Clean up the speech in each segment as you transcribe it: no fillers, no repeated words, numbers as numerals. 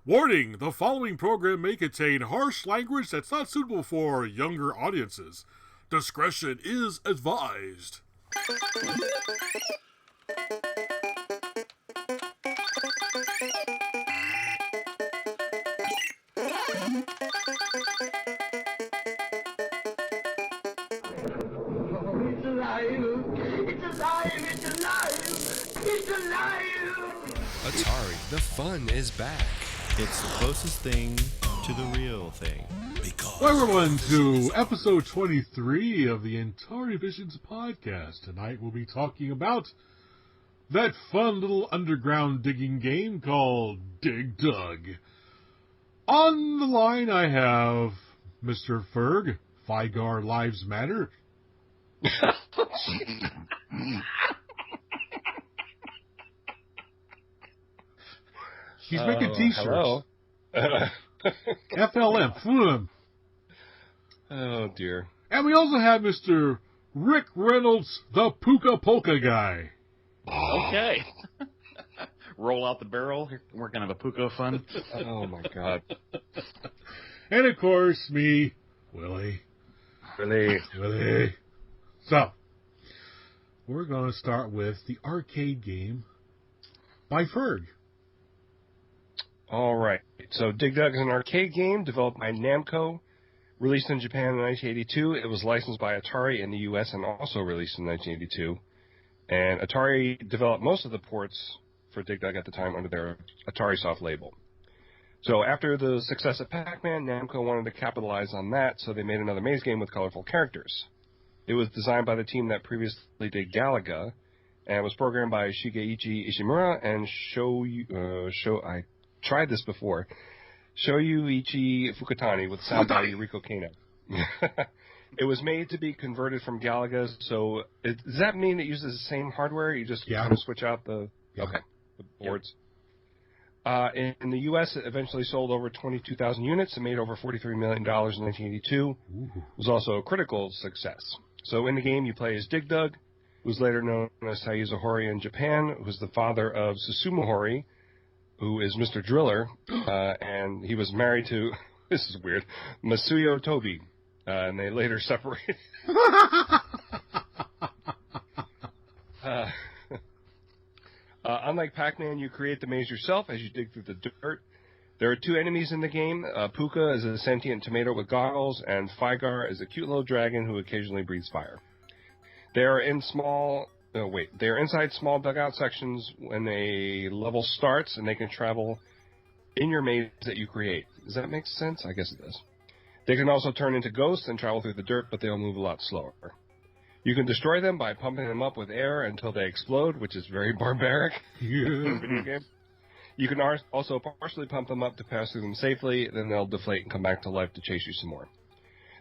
Warning, the following program may contain harsh language that's not suitable for younger audiences. Discretion is advised. It's alive! It's alive! It's alive! It's alive! Atari, the fun is back. It's the closest thing to the real thing. Welcome everyone to episode 23 of the InTariVisions podcast. Tonight we'll be talking about that fun little underground digging game called Dig Dug. On the line I have Mr. Ferg, Figar Lives Matter. He's making t-shirts. Hello. FLM, FLM. Oh, dear. And we also have Mr. Rick Reynolds, the Puka Polka guy. Okay. Roll out the barrel. We're going to have a Puka fun. Oh, my God. And, of course, me, Willie. Really? So, we're going to start with the arcade game by Ferg. All right. So, Dig Dug is an arcade game developed by Namco, released in Japan in 1982. It was licensed by Atari in the U.S. and also released in 1982. And Atari developed most of the ports for Dig Dug at the time under their Atari Soft label. So after the success of Pac-Man, Namco wanted to capitalize on that, so they made another maze game with colorful characters. It was designed by the team that previously did Galaga, and was programmed by Shigeichi Ishimura and I tried this before, Shoyuichi Fukutani with sound by Yuriko Kano. It was made to be converted from Galaga, so does that mean it uses the same hardware? You just kind of switch out the boards? In the U.S., it eventually sold over 22,000 units and made over $43 million in 1982. It was also a critical success. So in the game, you play as Dig Dug, who was later known as Taiiza Hori in Japan, who was the father of Susumu Hori, who is Mr. Driller, and he was married to, this is weird, Masuyo Tobi, and they later separated. Unlike Pac-Man, you create the maze yourself as you dig through the dirt. There are two enemies in the game. Puka is a sentient tomato with goggles, and Figar is a cute little dragon who occasionally breathes fire. They are inside small dugout sections when a level starts, and they can travel in your maze that you create. Does that make sense? I guess it does. They can also turn into ghosts and travel through the dirt, but they'll move a lot slower. You can destroy them by pumping them up with air until they explode, which is very barbaric in a video game. You can also partially pump them up to pass through them safely, then they'll deflate and come back to life to chase you some more.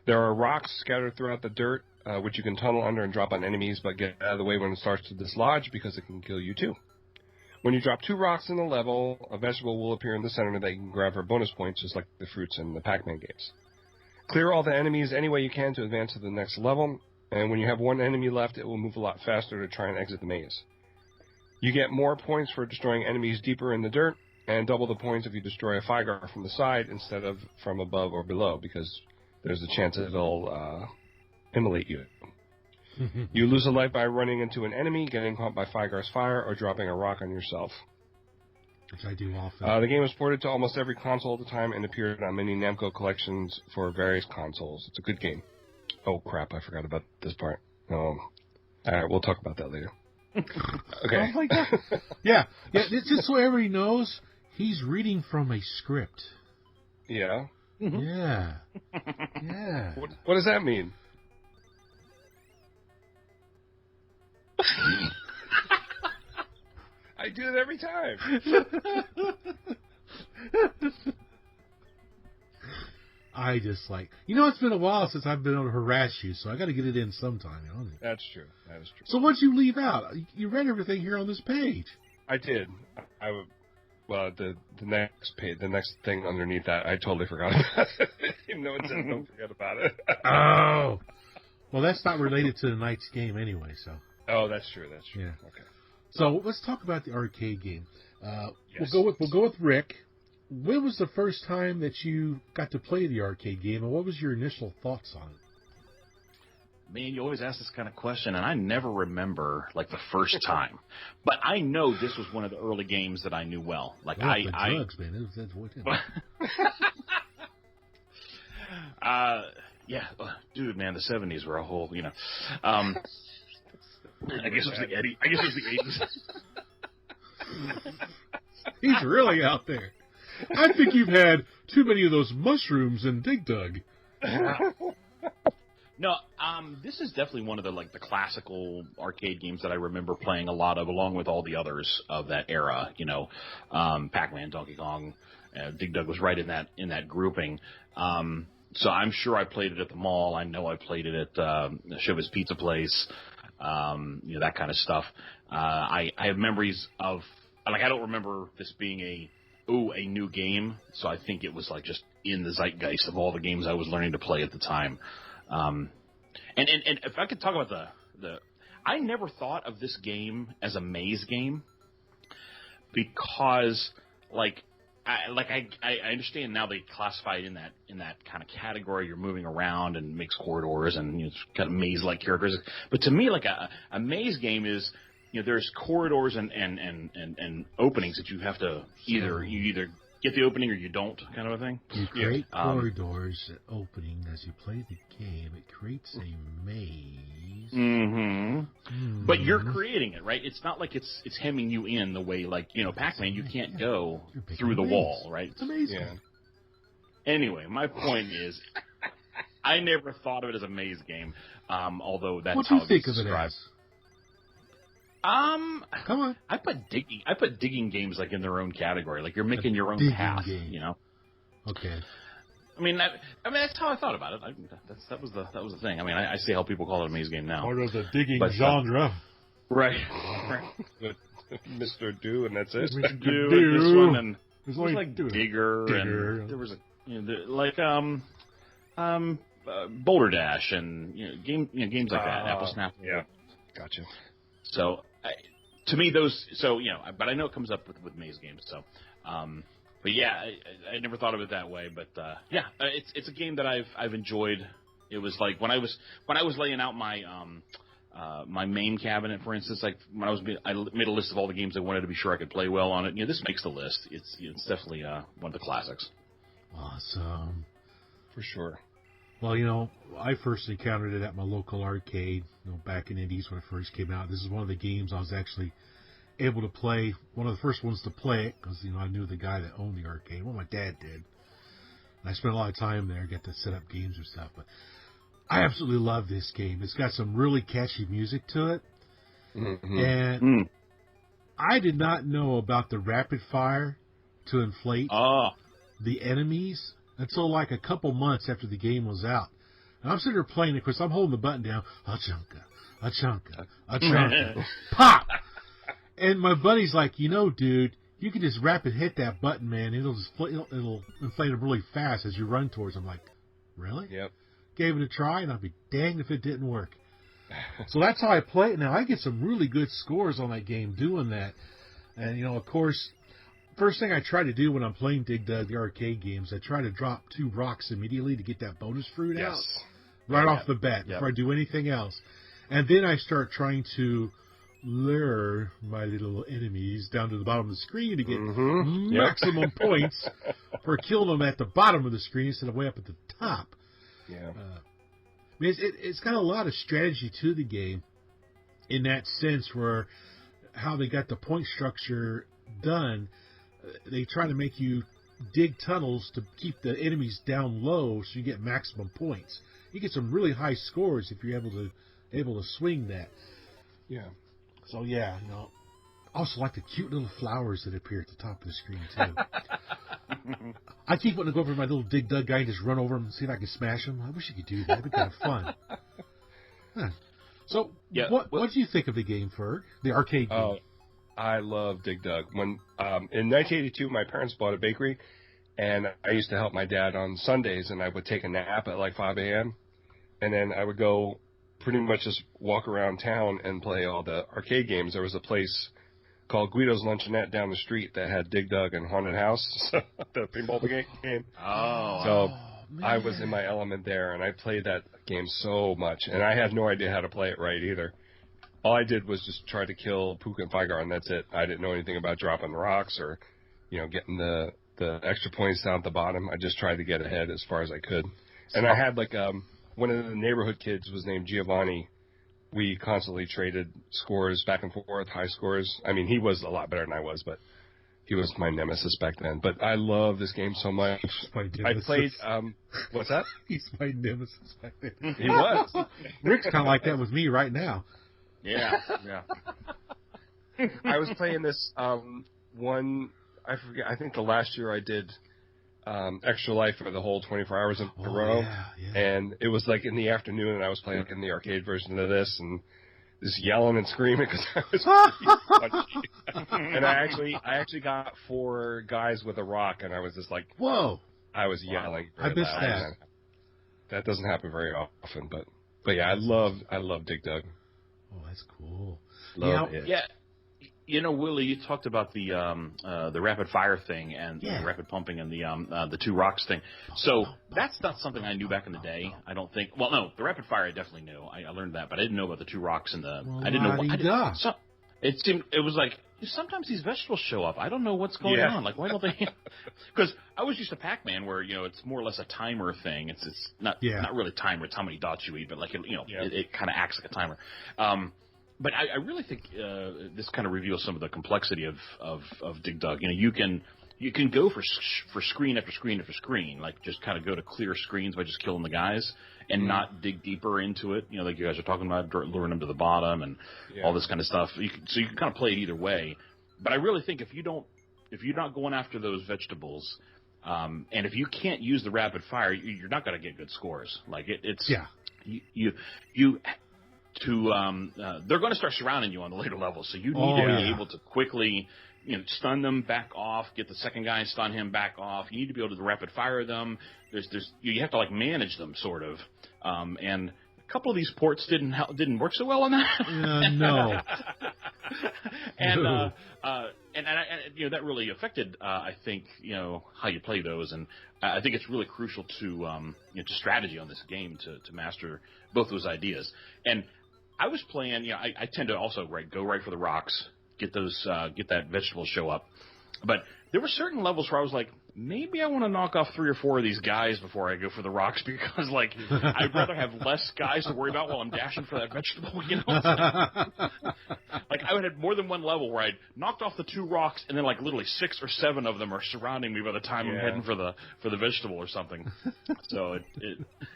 There are rocks scattered throughout the dirt, which you can tunnel under and drop on enemies, but get out of the way when it starts to dislodge because it can kill you too. When you drop two rocks in the level, a vegetable will appear in the center that you can grab for bonus points, just like the fruits in the Pac-Man games. Clear all the enemies any way you can to advance to the next level, and when you have one enemy left, it will move a lot faster to try and exit the maze. You get more points for destroying enemies deeper in the dirt, and double the points if you destroy a Figar from the side instead of from above or below, because there's a chance that it'll immolate you. You lose a life by running into an enemy, getting caught by Figar's fire, or dropping a rock on yourself. Which I do often. The game was ported to almost every console at the time and appeared on many Namco collections for various consoles. It's a good game. Oh, crap, I forgot about this part. All right, we'll talk about that later. Okay. Oh, my God. Yeah, just so everybody knows, he's reading from a script. Yeah? Yeah. What does that mean? I do it every time. I just it's been a while since I've been able to harass you, so I got to get it in sometime. That's true. That is true. So what'd you leave out? You read everything here on this page. I did. Well, the next page, the next thing underneath that, I totally forgot about it. Even though it says don't forget about it. Oh. Well, that's not related to tonight's game anyway, so. Oh, that's true. Yeah. Okay. So let's talk about the arcade game. Yes. We'll go with Rick. when was the first time that you got to play the arcade game, and what was your initial thoughts on it? Man, you always ask this kind of question, and I never remember like the first time. But I know this was one of the early games that I knew well. Like drugs, man. That's what it yeah, dude, man, the 70s were a whole, I guess it was the Eddie. I guess it was the 80s. He's really out there. I think you've had too many of those mushrooms in Dig Dug. No, this is definitely one of the classical arcade games that I remember playing a lot of, along with all the others of that era. Pac-Man, Donkey Kong, Dig Dug was right in that grouping. So I'm sure I played it at the mall. I know I played it at Shiva's Pizza Place. That kind of stuff. I have memories of I don't remember this being a new game. So I think it was just in the zeitgeist of all the games I was learning to play at the time. And if I could talk about I never thought of this game as a maze game because I understand now they classify it in that kind of category. You're moving around and mixed corridors and it's kind of maze-like characters. But to me, a maze game is there's corridors and openings that you have to either get the opening or you don't, kind of a thing. You create corridors opening as you play the game. It creates a maze. Mm-hmm. But you're creating it, right? It's not like it's hemming you in the way Pac-Man. You can't go through the wall, right? It's amazing. Yeah. Anyway, my point is, I never thought of it as a maze game. Although that's what do how you think it's of it described. as? Come on. I put digging games in their own category. You're making your own path, game. Okay. I mean, that's how I thought about it. That was the thing. I mean, I see how people call it a maze game now. Part of the digging genre. Right. Mr. Do, and that's it. Mr. Do, and this one, and there's it was Digger, and there was Boulder Dash, and games like that. Apple Snap. Yeah, gotcha. So, to me, those. So but I know it comes up with maze games. So, but yeah, I never thought of it that way. But yeah, it's a game that I've enjoyed. It was when I was laying out my my main cabinet, for instance. When I made a list of all the games I wanted to be sure I could play well on it. This makes the list. It's definitely one of the classics. Awesome, for sure. Well, I first encountered it at my local arcade, back in the 80s when it first came out. This is one of the games I was actually able to play, one of the first ones to play it, because, I knew the guy that owned the arcade. Well, my dad did. And I spent a lot of time there, got to set up games and stuff. But I absolutely love this game. It's got some really catchy music to it. Mm-hmm. And I did not know about the rapid fire to inflate the enemies until a couple months after the game was out. And I'm sitting there playing it, of course, I'm holding the button down. A-chunka. Pop! And my buddy's like, dude, you can just rapid hit that button, man. It'll inflate them really fast as you run towards them. I'm like, really? Yep. Gave it a try, and I'll be danged if it didn't work. So that's how I play it now. I get some really good scores on that game doing that. And, of course, first thing I try to do when I'm playing Dig Dug, the arcade games, I try to drop 2 rocks immediately to get that bonus fruit out right off the bat before I do anything else. And then I start trying to lure my little enemies down to the bottom of the screen to get maximum points for killing them at the bottom of the screen instead of way up at the top. Yeah. It's got a lot of strategy to the game in that sense where how they got the point structure done. They try to make you dig tunnels to keep the enemies down low so you get maximum points. You get some really high scores if you're able to swing that. Yeah. So yeah, I also like the cute little flowers that appear at the top of the screen too. I keep wanting to go over to my little Dig Dug guy and just run over him and see if I can smash him. I wish you could do that. That'd be kind of fun. Huh. So, what do you think of the game, Ferg? The arcade game? I love Dig Dug. When in 1982, my parents bought a bakery, and I used to help my dad on Sundays, and I would take a nap at 5 a.m., and then I would go pretty much just walk around town and play all the arcade games. There was a place called Guido's Luncheonette down the street that had Dig Dug and Haunted House, so the pinball game. Oh. So I was in my element there, and I played that game so much, and I had no idea how to play it right either. All I did was just try to kill Puka and Figar, and that's it. I didn't know anything about dropping rocks or, getting the extra points down at the bottom. I just tried to get ahead as far as I could. And I had, one of the neighborhood kids was named Giovanni. We constantly traded scores back and forth, high scores. I mean, he was a lot better than I was, but he was my nemesis back then. But I love this game so much. I played, what's that? He's my nemesis back then. He was. Rick's kind of like that with me right now. Yeah. I was playing this one, I forget, I think the last year I did Extra Life for the whole 24 hours in a row. Yeah. And it was like in the afternoon, and I was playing in the arcade version of this, and just yelling and screaming because I was punchy. And I actually got 4 guys with a rock, and I was just like, whoa! I was yelling. I missed that. That doesn't happen very often, but yeah, I love Dig Dug. Oh, that's cool. Love it. Yeah. Willie, you talked about the rapid fire thing and the rapid pumping and the 2 rocks thing. So that's not something I knew back in the day. I don't think. Well, no, the rapid fire I definitely knew. I learned that, but I didn't know about the 2 rocks and the. Well, I didn't know. It was like sometimes these vegetables show up. I don't know what's going on. Like, why don't they? Because I was used to Pac-Man, where it's more or less a timer thing. It's not really timer. It's how many dots you eat, but like it kind of acts like a timer. But I really think this kind of reveals some of the complexity of Dig Dug. You can go for screen after screen after screen, like just kind of go to clear screens by just killing the guys and not dig deeper into it. Like you guys are talking about, luring them to the bottom and all this kind of stuff. So you can kind of play it either way. But I really think if you're not going after those vegetables, and if you can't use the rapid fire, you're not going to get good scores. Like they're going to start surrounding you on the later levels, so you need to be able to quickly, stun them, back off, get the second guy, stun him, back off. You need to be able to rapid fire them. You have to manage them sort of, and a couple of these ports didn't work so well on that. No. and that really affected, I think, how you play those, and I think it's really crucial to strategy on this game to master both those ideas. And I was playing, I tend to also go right for the rocks, get that vegetable show up. But there were certain levels where I was like, maybe I want to knock off 3 or 4 of these guys before I go for the rocks, because I'd rather have less guys to worry about while I'm dashing for that vegetable. Like I would have more than one level where I'd knocked off the 2 rocks, and then literally 6 or 7 of them are surrounding me by the time I'm heading for the vegetable or something. So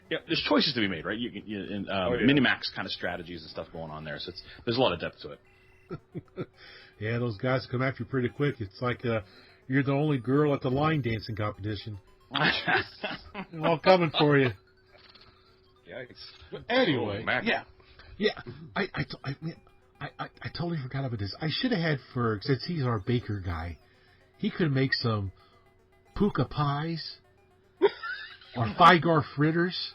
there's choices to be made, right? Minimax kind of strategies and stuff going on there. So there's a lot of depth to it. Yeah, those guys come after you pretty quick. It's like you're the only girl at the line dancing competition. They're all coming for you. Yikes. Anyway, yeah. I totally forgot about this. I should have had Ferg, since he's our baker guy. He could make some puka pies or Figar fritters.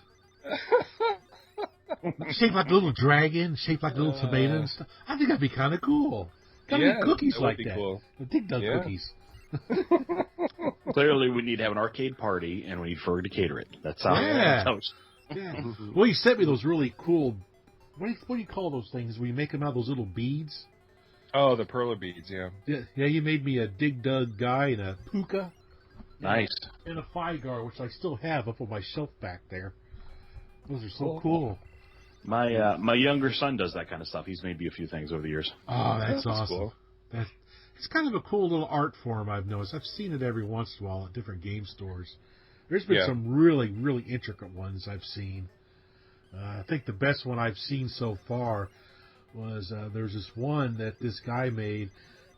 Shaped like a little dragon, shaped like a little tomato and stuff. I think that'd be kind of cool. Cookies like that. Cool. The Dig Dug cookies. Clearly, we need to have an arcade party, and we need Ferg to cater it. That's how. Yeah. Well, you sent me those really cool. What do you call those things? Where you make them out of those little beads? Oh, the perla beads. Yeah. Yeah. You made me a Dig Dug guy and a puka. Nice. And a Figar, which I still have up on my shelf back there. Those are so cool. My younger son does that kind of stuff. He's made me a few things over the years. Oh, that's awesome. Cool. It's kind of a cool little art form, I've noticed. I've seen it every once in a while at different game stores. There's been some really, really intricate ones I've seen. I think the best one I've seen so far was there's this one that this guy made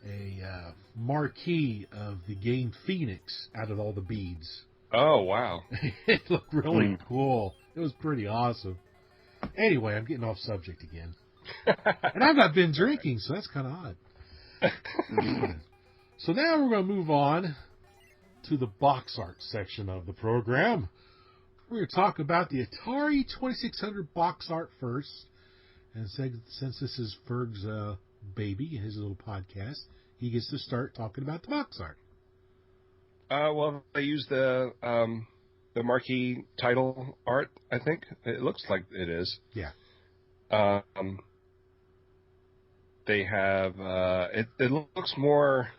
a marquee of the game Phoenix out of all the beads. Oh, wow. It looked really cool. It was pretty awesome. Anyway, I'm getting off subject again. And I've not been drinking, so that's kind of odd. So now we're going to move on to the box art section of the program. We're going to talk about the Atari 2600 box art first. And since this is Ferg's baby, his little podcast, he gets to start talking about the box art. Well, they use the marquee title art, I think. It looks like it is. Yeah. They have, it looks more,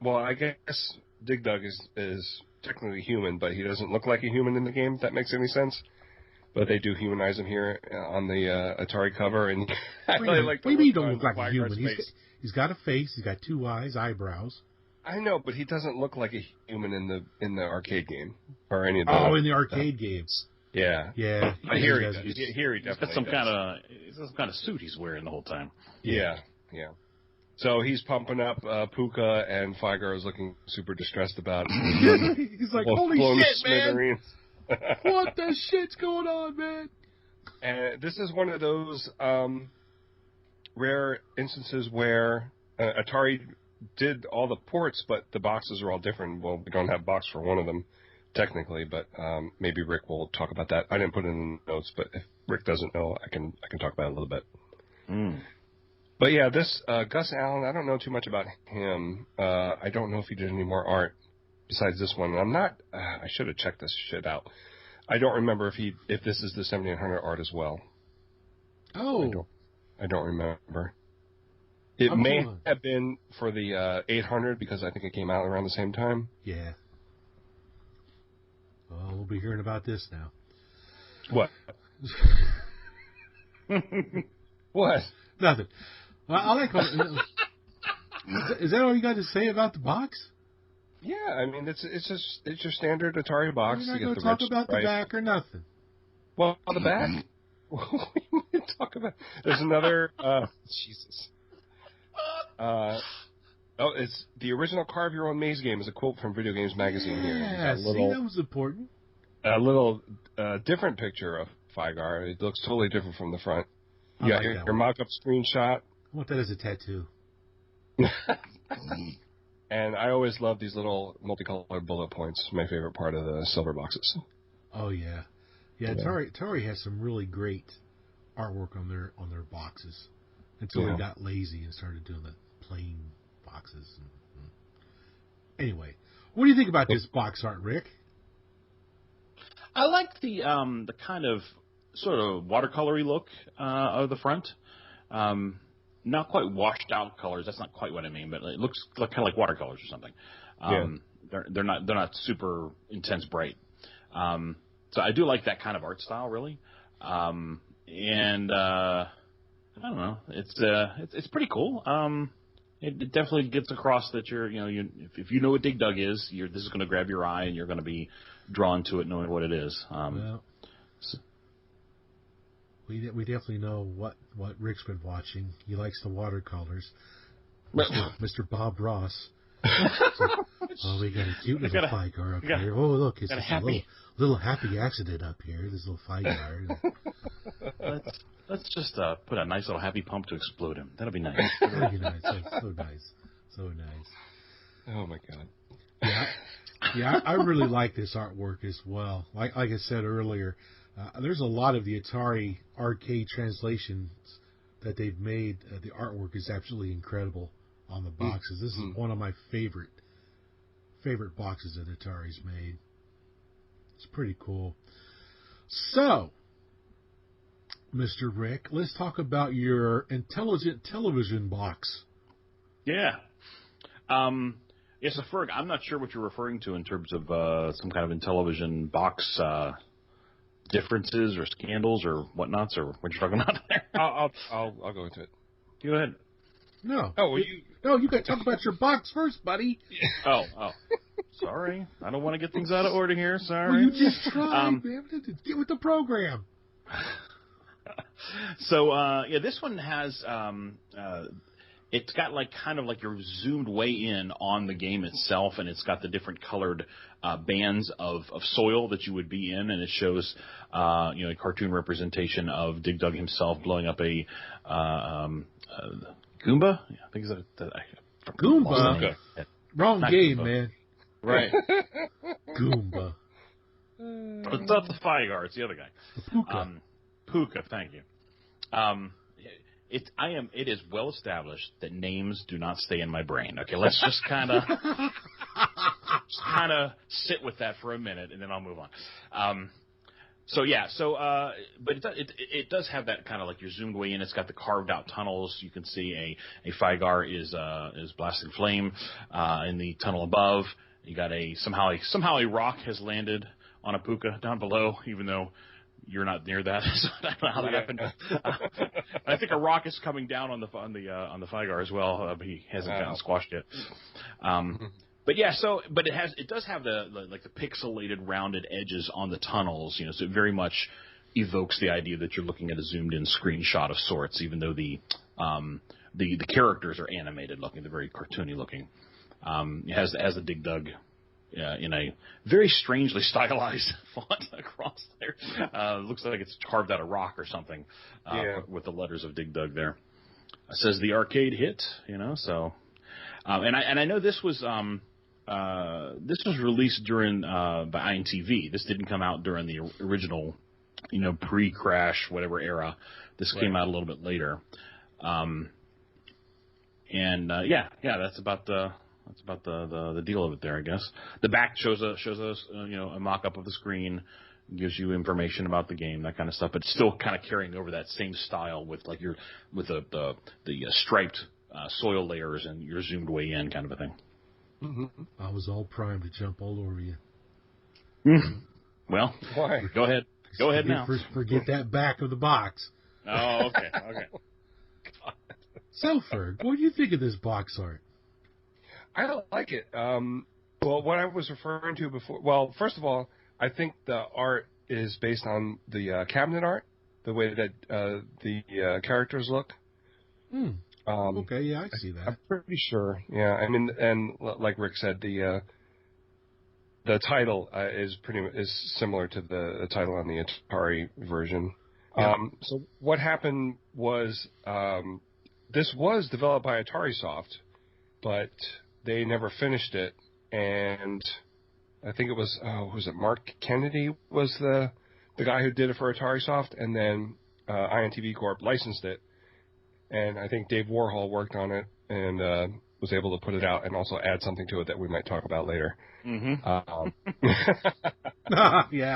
well, I guess Dig Dug is technically human, but he doesn't look like a human in the game, if that makes any sense. But they do humanize him here on the Atari cover, and I really like the Maybe he look don't on look like a Flyguard's human. face. He's got a face. He's got 2 eyes, eyebrows. I know, but he doesn't look like a human in the arcade game or any of the. Oh, in the arcade games. Yeah. Yeah. I hear he does. does. Here he He's got definitely some kind of suit he's wearing the whole time. Yeah. So he's pumping up Puka, and Flyguard is looking super distressed about it. He's like, Well, holy blown to shit, man. smithereens. What the shit's going on, man? And this is one of those rare instances where Atari did all the ports, but the boxes are all different. Well, we don't have a box for one of them, technically, but maybe Rick will talk about that. I didn't put it in the notes, but if Rick doesn't know, I can talk about it a little bit. But yeah, this Gus Allen, I don't know too much about him. I don't know if he did any more art besides this one. I'm not. I should have checked this shit out. I don't remember if this is the 7800 art as well. Oh, I don't remember. It may have been for the 800 because I think it came out around the same time. yeah. Well, we'll be hearing about this now. What? What? Nothing. Well, I like. Is that all you got to say about the box? Yeah, I mean it's your standard Atari box. You're not You going get to the talk red about the stripe. back or nothing. Well, the back. What do you mean to talk about? There's another. Jesus. It's the original Carve Your Own Maze game is a quote from Video Games Magazine here. Yeah, see, that was important. A little different picture of Flyguard. It looks totally different from the front. I You got like your that one. mock-up screenshot. I want that as a tattoo. And I always love these little multicolored bullet points. My favorite part of the silver boxes. Oh yeah, yeah. Atari has some really great artwork on their boxes until they got lazy and started doing the plain boxes. Anyway, what do you think about this box art, Rick? I like the kind of sort of watercolory look of the front. Not quite washed out colors. That's not quite what I mean, but it looks kind of like watercolors or something. They're not super intense bright. So I do like that kind of art style, really. And I don't know. It's pretty cool. It definitely gets across that if you know what Dig Dug is, this is going to grab your eye and you're going to be drawn to it, knowing what it is. We definitely know what Rick's been watching. He likes the watercolors. Mr. Bob Ross. Oh, we got a cute little Flyguard up here. Oh, look, it's a little happy accident up here. This little Flyguard. Let's just put a nice little happy pump to explode him. That'll be nice. That'll be nice. So nice. So nice. Oh my God. Yeah, I really like this artwork as well. Like I said earlier, there's a lot of the Atari arcade translations that they've made. The artwork is absolutely incredible on the boxes. This is one of my favorite boxes that Atari's made. It's pretty cool. So, Mr. Rick, let's talk about your intelligent television box. Yeah. Yes, Ferg, I'm not sure what you're referring to in terms of some kind of Intellivision box differences or scandals or whatnots, or what you're talking about there. I'll go into it. Go ahead. No. Oh, well, you got to talk about your box first, buddy. Oh. Sorry. I don't want to get things out of order here. Sorry. Well, you just tried, man. Get with the program. So, this one has, it's got kind of like you're zoomed way in on the game itself, and it's got the different colored bands of soil that you would be in, and it shows, a cartoon representation of Dig Dug himself blowing up a Goomba. Yeah, I think it's Goomba. Wrong Not game, Goomba. man. Right. Goomba. It's not the Flyguard, it's the other guy. Puka. Puka, thank you. It is well established that names do not stay in my brain. Okay, let's just kind of sit with that for a minute, and then I'll move on. But it does have that kind of like you're zoomed way in. It's got the carved out tunnels. You can see a Figar is blasting flame in the tunnel above. You got somehow a rock has landed on a puka down below, even though you're not near that. So I don't know how that happened. I think a rock is coming down on the Figar as well, but he hasn't gotten squashed yet. But it does have the pixelated rounded edges on the tunnels, so it very much evokes the idea that you're looking at a zoomed in screenshot of sorts, even though the characters are animated looking, they're very cartoony looking. It has the Dig Dug in a very strangely stylized font across there. Looks like it's carved out of rock or something with the letters of Dig Dug there. It says the arcade hit, so. And I know this was released during by InTV. This didn't come out during the original, pre-crash whatever era. This came out a little bit later. That's about the deal of it there, I guess. The back shows us a mock-up of the screen, gives you information about the game, that kind of stuff, but still kind of carrying over that same style with the striped soil layers and you're zoomed way in kind of a thing. Mm-hmm. I was all primed to jump all over you. Well, why? Go ahead now. Forget that back of the box. Oh, okay. So, Ferg, what do you think of this box art? I don't like it. Well, what I was referring to before. Well, first of all, I think the art is based on the cabinet art, the way that the characters look. Okay, yeah, I see that. I'm pretty sure. Yeah, I mean, and like Rick said, the title is similar to the title on the Atari version. Yeah. So what happened was this was developed by Atari Soft, but they never finished it, and I think it was Mark Kennedy was the guy who did it for Atari Soft, and then INTV Corp licensed it, and I think Dave Warhol worked on it and was able to put it out and also add something to it that we might talk about later. Mm-hmm.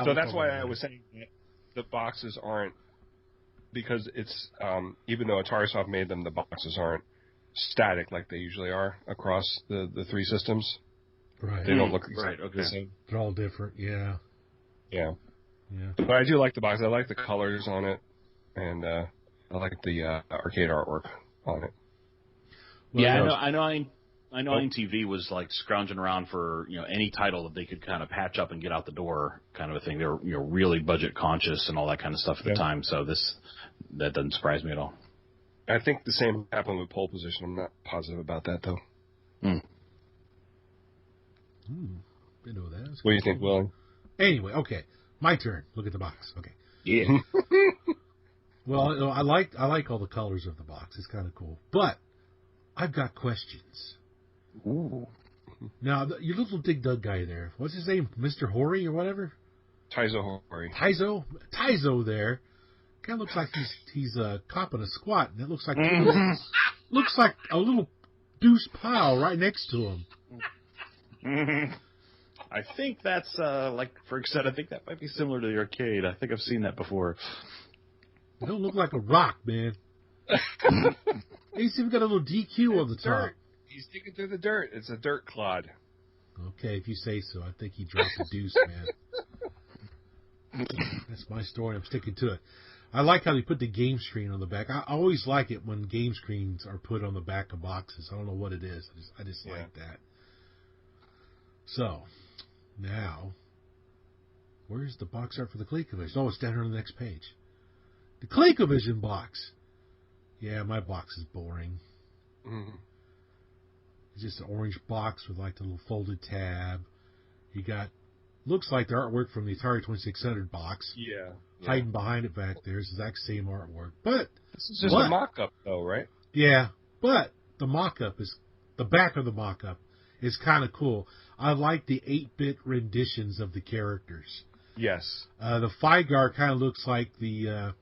So that's why I was saying that the boxes aren't, because it's even though Atari Soft made them, the boxes aren't static like they usually are across the three systems. Right. They don't look okay. the same. They're all different, yeah. But I do like the box. I like the colors on it, and I like the arcade artwork on it. Well, yeah, I know InTV was like scrounging around for any title that they could kind of patch up and get out the door, kind of a thing. They were really budget conscious and all that kind of stuff at the time. So that doesn't surprise me at all. I think the same happened with Pole Position. I'm not positive about that though. Didn't know that. What do you think, Willie? Anyway, okay, my turn. Look at the box. Okay. Yeah. Well, I like all the colors of the box. It's kind of cool, but I've got questions. Ooh. Now, your little Dig Dug guy there, what's his name? Mr. Hori or whatever? Taizo Hori. Taizo there. Kind of looks like he's copping a squat, and it looks like a little deuce pile right next to him. Mm-hmm. I think that's like Ferg said. I think that might be similar to the arcade. I think I've seen that before. It don't look like a rock, man. He's even got a little DQ on the top. Dirt. He's digging through the dirt. It's a dirt clod. Okay, if you say so. I think he dropped a deuce, man. That's my story. I'm sticking to it. I like how they put the game screen on the back. I always like it when game screens are put on the back of boxes. I don't know what it is. I just like that. So, now, where's the box art for the ColecoVision? Oh, it's down here on the next page. The ColecoVision box. Yeah, my box is boring. Mm-hmm. It's just an orange box with like the little folded tab. You got, looks like the artwork from the Atari 2600 box. Yeah. Hiding behind it back there. It's the exact same artwork. But this is just a mock-up, though, right? Yeah, but the mock-up is, the back of the mock-up is kind of cool. I like the 8-bit renditions of the characters. Yes. The Figar kind of looks like the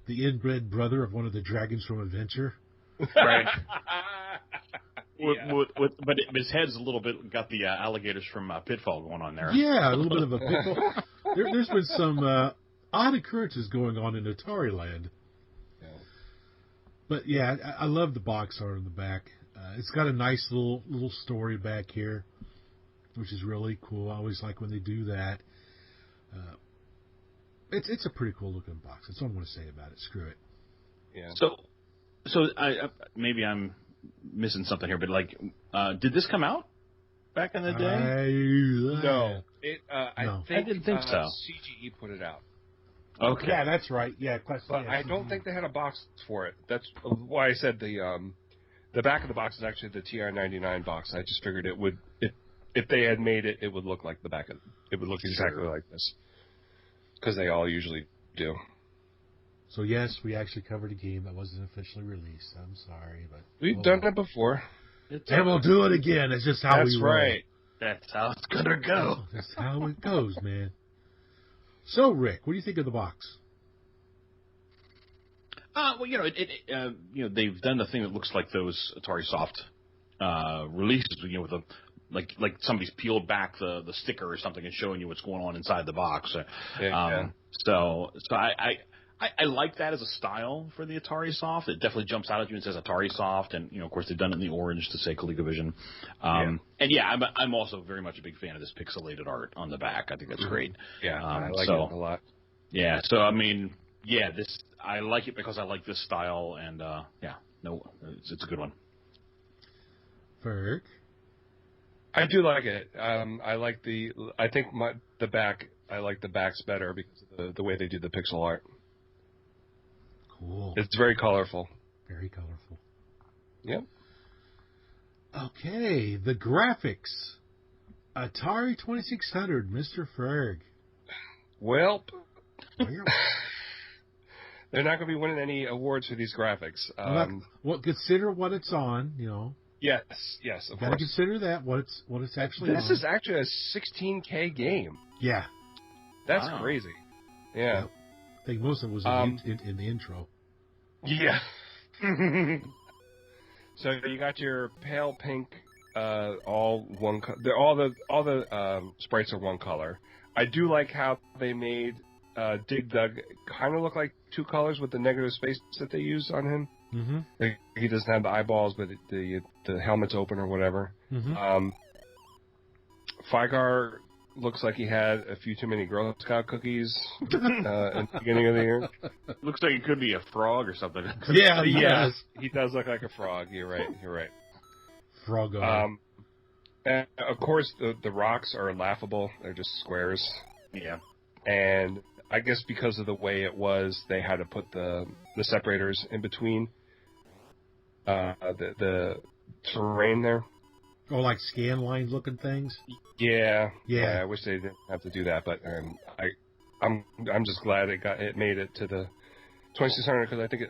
the inbred brother of one of the dragons from Adventure. Right. Yeah. But his head's a little bit got the alligators from Pitfall going on there. Yeah, a little bit of a pickle. There's been some odd occurrences going on in Atari land. Yeah. But yeah, I love the box art on the back. It's got a nice little story back here, which is really cool. I always like when they do that. It's a pretty cool looking box. That's all I'm going to say about it. Screw it. Yeah. So I maybe I'm missing something here, but like, did this come out back in the day? No. No. I didn't think so. CGE put it out. Okay. Yeah, that's right. Yeah, But I don't think they had a box for it. That's why I said the back of the box is actually the TR-99 box. I just figured it would, if they had made it, it would look like the back of it would look exactly like this. Because they all usually do. So yes, we actually covered a game that wasn't officially released. I'm sorry, but We've done it before. and we'll do it again. It's just how That's we roll. right. That's how it's gonna go. That's how it goes, man. So, Rick, what do you think of the box? Well, they've done the thing that looks like those Atari Soft releases, with a like somebody's peeled back the sticker or something and showing you what's going on inside the box. So I like that as a style for the Atari Soft. It definitely jumps out at you and says Atari Soft, and of course they've done it in the orange to say ColecoVision. And I'm also very much a big fan of this pixelated art on the back. I think that's great. Yeah, I like it a lot. Yeah, so I mean, I like it because I like this style, and it's a good one. Ferg? I do like it. I like I think the back. I like the backs better because of the way they do the pixel art. Cool. It's very colorful. Very colorful. Yep. Okay, the graphics. Atari 2600, Mr. Ferg. Well, they're not going to be winning any awards for these graphics. Consider what it's on. Yes, of Gotta course. consider that what it's actually on. This is actually a 16K game. Yeah. That's Wow. crazy. Yeah. Yep. I think most of it was in the intro. Yeah. So you got your pale pink, all one. All the sprites are one color. I do like how they made Dig Dug kind of look like two colors with the negative space that they used on him. Mm-hmm. He doesn't have the eyeballs, but the helmet's open or whatever. Mm-hmm. Figar looks like he had a few too many Girl Scout cookies in the beginning of the year. Looks like it could be a frog or something. Yeah, He does look like a frog. You're right. Frog. And of course, the rocks are laughable. They're just squares. Yeah. And I guess because of the way it was, they had to put the separators in between the terrain there. Oh, like scan line looking things? Yeah. Yeah. I wish they didn't have to do that, but I'm just glad it made it to the 2600 because I think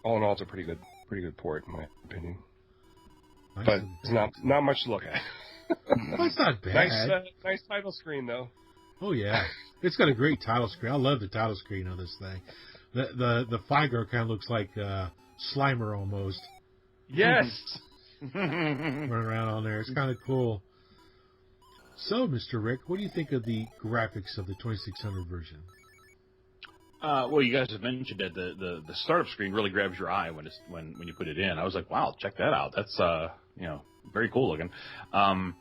all in all it's a pretty good port in my opinion. Nice. But it's not much to look at. That's not bad. Nice title screen though. Oh yeah, it's got a great title screen. I love the title screen of this thing. The Figar kind of looks like Slimer almost. Yes. Running around on there. It's kind of cool. So, Mr. Rick, what do you think of the graphics of the 2600 version? Well, you guys have mentioned that the startup screen really grabs your eye when you put it in. I was like, wow, check that out. That's very cool looking. And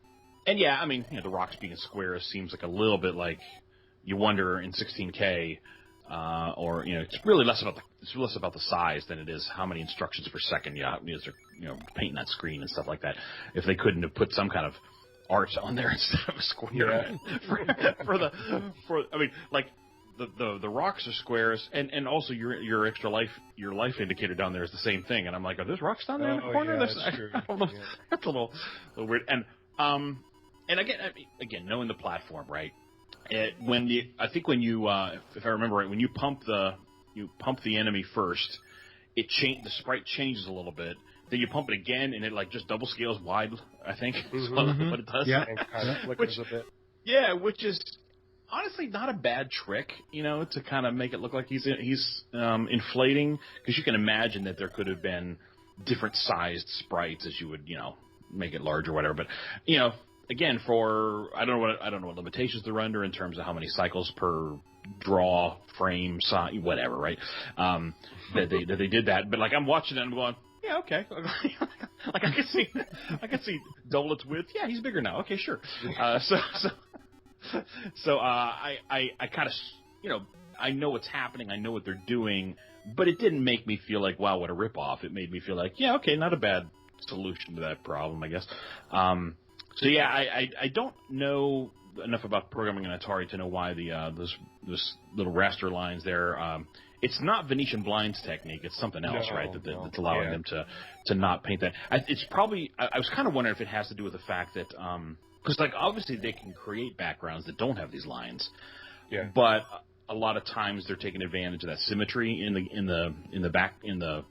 yeah, I mean, the rocks being square seems like a little bit like you wonder in 16K, or it's really less about the size than it is how many instructions per second painting that screen and stuff like that. If they couldn't have put some kind of art on there instead of a square the rocks are squares, and also your extra life, your life indicator down there is the same thing. And I'm like, are there rocks down there in the corner? Yeah, that's true. I don't know. That's a little weird. And again, knowing the platform, right? When you, if I remember right, when you pump the enemy first, the sprite changes a little bit. Then you pump it again, and it just double scales wide. I think is what it does. Yeah, And kind of flickers a bit. Yeah, which is honestly not a bad trick, to kind of make it look like he's inflating, because you can imagine that there could have been different sized sprites as you would, make it large or whatever. But, again, I don't know what limitations they're under in terms of how many cycles per draw frame size, whatever, right? That they did that. But like I'm watching it and I'm going, yeah, okay. Like I can see Dolet's width. Yeah, he's bigger now. Okay, sure. So I kind of, I know what's happening. I know what they're doing, but it didn't make me feel like, wow, what a ripoff. It made me feel like, yeah, okay, not a bad solution to that problem, I guess. So yeah, I don't know enough about programming in Atari to know why those little raster lines there. It's not Venetian blinds technique. It's something else, right? That's allowing them to not paint that. It's probably. I was kind of wondering if it has to do with the fact that because like obviously they can create backgrounds that don't have these lines. Yeah. But a lot of times they're taking advantage of that symmetry in the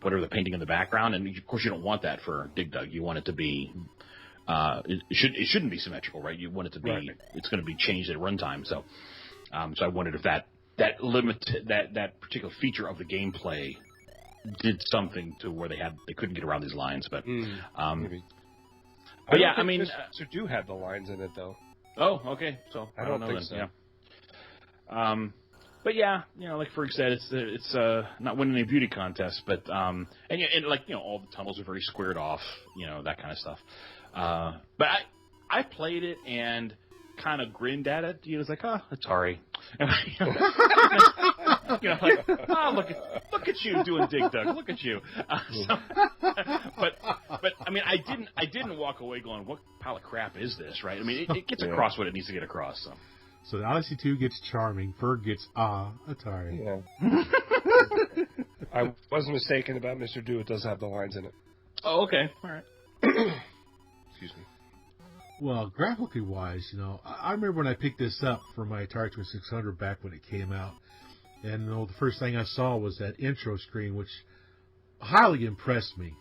whatever the painting in the background, and of course you don't want that for Dig Dug. You want it to be. It shouldn't be symmetrical, right? You want it to be. Right. It's going to be changed at runtime. So I wondered if that particular feature of the gameplay did something to where they couldn't get around these lines. But maybe. But yeah, I mean, Mr. do have the lines in it though. Oh, okay. So I don't know think then. So. Yeah. But yeah, like Ferg said, it's not winning a beauty contest, but and like all the tunnels are very squared off, that kind of stuff. But I played it and kind of grinned at it. It was like, Atari. Like, look at you doing Dig Dug. Look at you. But I mean, I didn't walk away going, what pile of crap is this, right? I mean, it gets across what it needs to get across. So the Odyssey 2 gets charming. Ferg gets Atari. Yeah. I wasn't mistaken about Mr. Do. It does have the lines in it. Oh, okay. All right. Excuse me. Well, graphically wise, I remember when I picked this up for my Atari 2600 back when it came out, and the first thing I saw was that intro screen, which highly impressed me.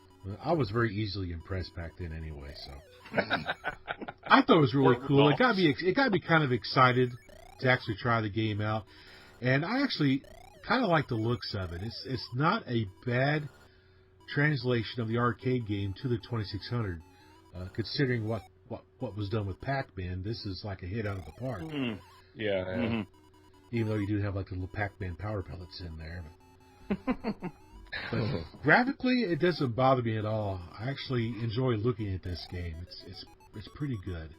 I was very easily impressed back then, anyway. So I thought it was really cool. It got me kind of excited to actually try the game out, and I actually kind of like the looks of it. It's not a bad translation of the arcade game to the 2600, considering what was done with Pac-Man. This is like a hit out of the park. Mm. Yeah. Mm-hmm. Even though you do have like the little Pac-Man power pellets in there. But graphically, it doesn't bother me at all. I actually enjoy looking at this game. It's pretty good.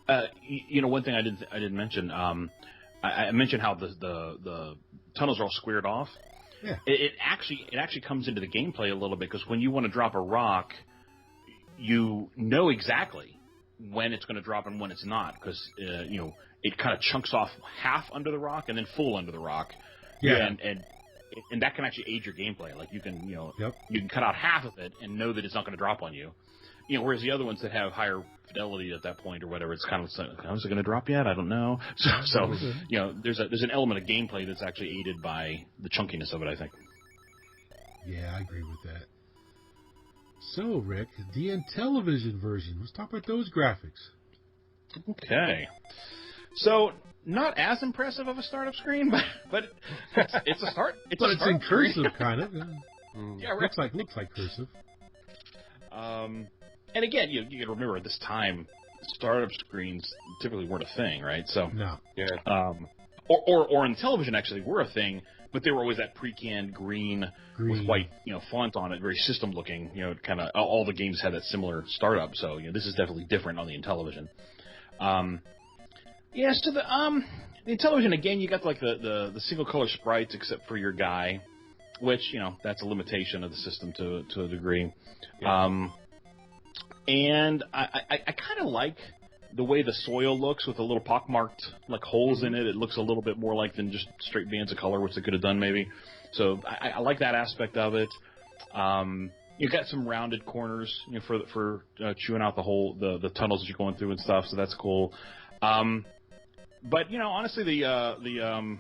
One thing I didn't mention. I mentioned how the tunnels are all squared off. Yeah. It actually comes into the gameplay a little bit, because when you want to drop a rock, you know exactly when it's going to drop and when it's not, because it kind of chunks off half under the rock and then full under the rock. Yeah. And that can actually aid your gameplay. Like you can Yep. you can cut out half of it and know that it's not going to drop on you. Whereas the other ones that have higher fidelity at that point or whatever, it's kind of like, is it going to drop yet? I don't know. So there's an element of gameplay that's actually aided by the chunkiness of it, I think. Yeah, I agree with that. So, Rick, the Intellivision version. Let's talk about those graphics. Okay. So, not as impressive of a startup screen, but it's a start. It's in cursive, kind of. Yeah, right. Looks like cursive. And again, you got to remember at this time, startup screens typically weren't a thing, right? So no. Yeah. Or in television actually were a thing, but they were always that pre-canned green with white, font on it, very system looking. Kind of all the games had that similar startup. So this is definitely different on the Intellivision. So the Intellivision again, you got like the single color sprites except for your guy, which that's a limitation of the system to a degree. Yeah. And I kind of like the way the soil looks with the little pockmarked like holes in it. It looks a little bit more like than just straight bands of color, which they could have done maybe. So I like that aspect of it. You got some rounded corners, for chewing out the tunnels that you're going through and stuff. So that's cool. But honestly, the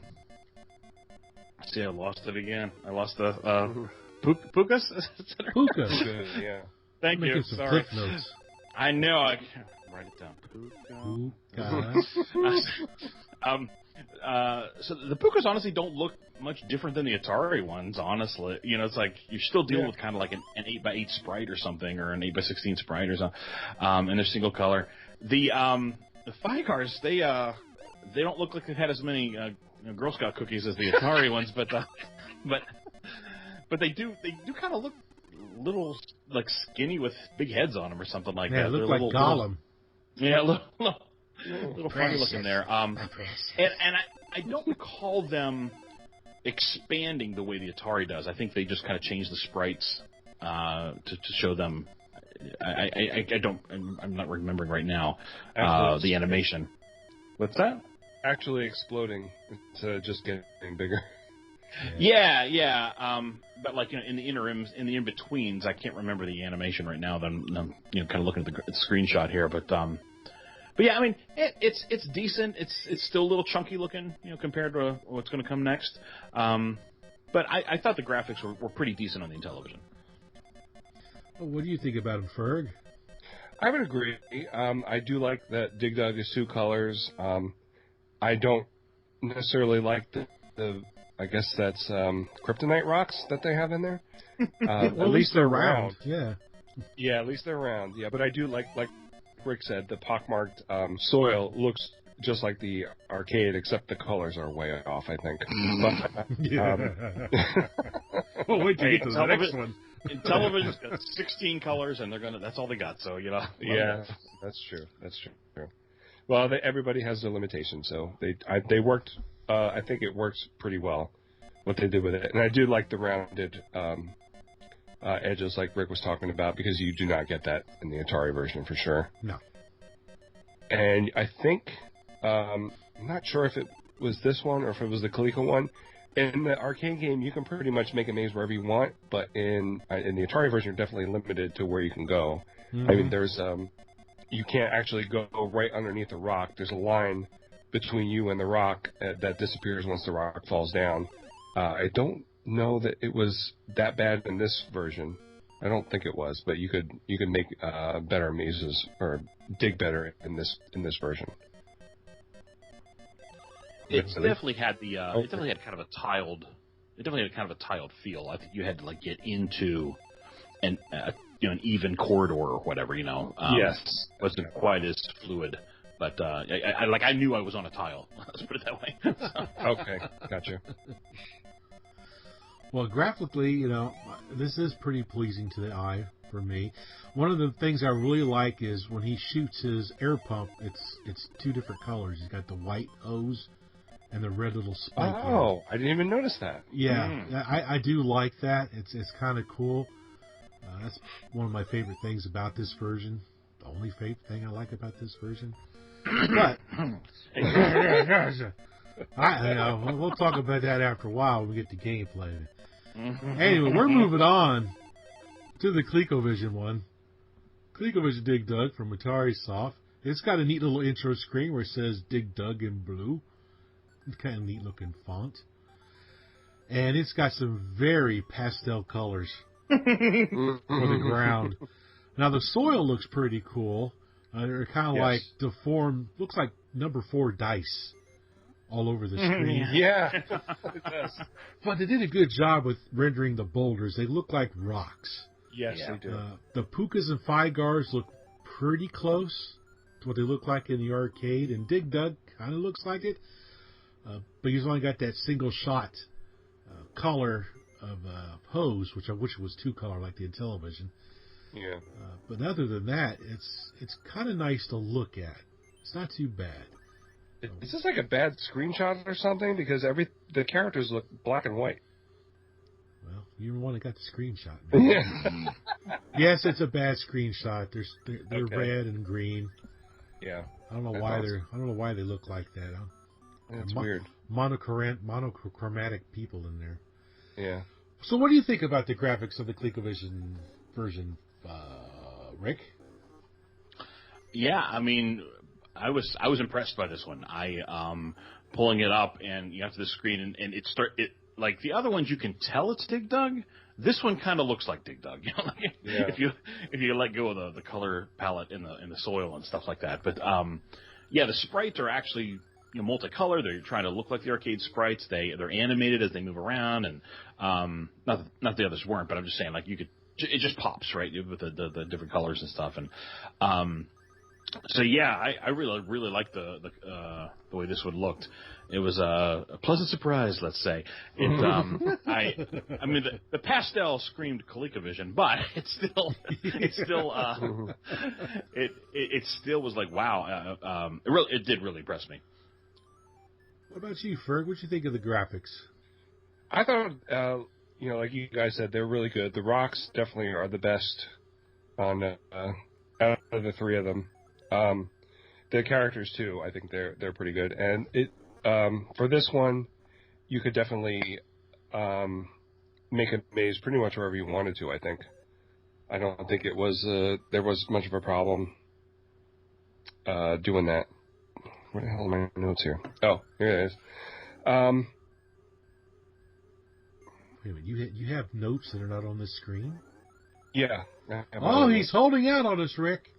see, I lost it again. I lost the Pukas. Pukas, yeah. Thank you. Sorry. Notes. I know. write it down. So the Pukas honestly don't look much different than the Atari ones, honestly. You know, it's like you're still dealing with kind of like an 8x8 sprite or something, or an 8x16 sprite or something, and they're single color. The Figars, they don't look like they've had as many Girl Scout cookies as the Atari ones, but they do kind of look little like skinny with big heads on them or something like that. Yeah, look like Gollum. Yeah, little funny looking there. And I don't recall them expanding the way the Atari does. I think they just kind of changed the sprites to show them. I'm not remembering right now the animation. What's that? Actually exploding to just getting bigger. Yeah. But like, you know, in the interims, in the in-betweens, I can't remember the animation right now. Then I'm kind of looking at the screenshot here, but yeah, I mean, it's decent. It's still a little chunky looking, compared to what's going to come next. But I thought the graphics were pretty decent on the Intellivision. Well, what do you think about them, Ferg? I would agree. I do like that Dig Dug is 2 colors. I don't necessarily like the I guess that's kryptonite rocks that they have in there. At least they're round. Yeah. Yeah, at least they're round. Yeah, but I do like Rick said, the pockmarked soil looks just like the arcade, except the colors are way off, I think. Well, wait till you get to the next one. Intellivision's got 16 colors, and that's all they got. So Yeah, that's true. Well, everybody has their limitations, so they worked. I think it works pretty well what they did with it, and I do like the rounded edges, like Rick was talking about, because you do not get that in the Atari version for sure. No. And I think I'm not sure if it was this one or if it was the Coleco one. In the arcade game, you can pretty much make a maze wherever you want, but in the Atari version, you're definitely limited to where you can go. Mm-hmm. I mean, there's you can't actually go right underneath the rock. There's a line between you and the rock that disappears once the rock falls down. I don't know that it was that bad in this version. I don't think it was, but you could make better mazes or dig better in this version. It definitely had it definitely had kind of a tiled feel. I think you had to like get into an even corridor or whatever. Yes, wasn't quite as fluid. But I knew I was on a tile. Let's put it that way. Okay, gotcha. Well, graphically, this is pretty pleasing to the eye for me. One of the things I really like is when he shoots his air pump, it's 2 different colors. He's got the white hose and the red little spike. Oh, I didn't even notice that. Yeah, I do like that. It's kind of cool. That's one of my favorite things about this version. The only favorite thing I like about this version. But we'll talk about that after a while when we get to gameplay. Anyway, we're moving on to the ColecoVision one. ColecoVision Dig Dug from Atari Soft. It's got a neat little intro screen where it says Dig Dug in blue. It's kind of neat looking font. And it's got some very pastel colors for the ground. Now the soil looks pretty cool. They're kind of like deformed, looks like number 4 dice all over the screen. Yeah, it does. But they did a good job with rendering the boulders. They look like rocks. Yes, they do. The Pukas and Figars look pretty close to what they look like in the arcade, and Dig Dug kind of looks like it. But he's only got that single shot color of hose, which I wish it was 2 color like the Intellivision. Yeah. But other than that, it's kind of nice to look at. It's not too bad. Is this like a bad screenshot or something? Because the characters look black and white. Well, you're the one that got the screenshot. Man. Yes, it's a bad screenshot. They're red and green. Yeah. I don't know why they look like that. That's weird. Monochromatic people in there. Yeah. So, what do you think about the graphics of the ColecoVision version, Rick? Yeah, I mean, I was impressed by this one. I pulling it up and you have to the screen and like the other ones, you can tell it's Dig Dug. This one kind of looks like Dig Dug. You know, like if you let go of the color palette in the soil and stuff like that. But yeah, the sprites are actually multicolored. They're trying to look like the arcade sprites. They're animated as they move around, and not the others weren't. But I'm just saying, like it just pops right with the different colors and stuff. And so yeah, I really liked the way this one looked. It was a pleasant surprise, let's say. It, I mean, the pastel screamed ColecoVision, but it still was like, wow. It did really impress me. What about you, Ferg? What'd you think of the graphics? I thought, like you guys said, they're really good. The rocks definitely are the best on out of the three of them. The characters too, I think they're pretty good. And it for this one, you could definitely make a maze pretty much wherever you wanted to. I think. I don't think it was there was much of a problem doing that. Where the hell are my notes here? Oh, here it is. Wait a minute, you have notes that are not on this screen? Yeah. Oh, he's holding out on us, Rick.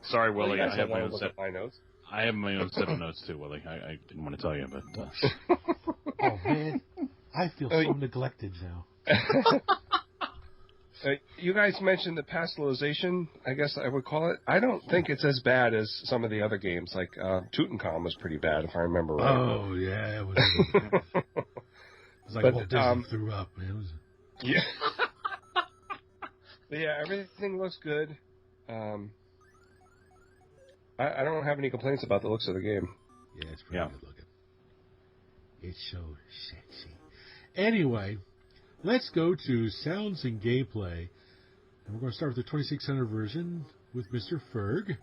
Sorry, Willie. Well, I have my own set my notes. I have my own set of notes too, Willie. I didn't want to tell you, but. Oh man, I feel so neglected now. You guys mentioned the pastelization, I guess I would call it. I don't think it's as bad as some of the other games. Like Tutankhamun was pretty bad, if I remember right. Oh yeah, it was. It was like Walt Disney threw up, man. Yeah. But yeah, everything looks good. I don't have any complaints about the looks of the game. Yeah, it's pretty good looking. It's so sexy. Anyway, let's go to sounds and gameplay. And we're going to start with the 2600 version with Mr. Ferg.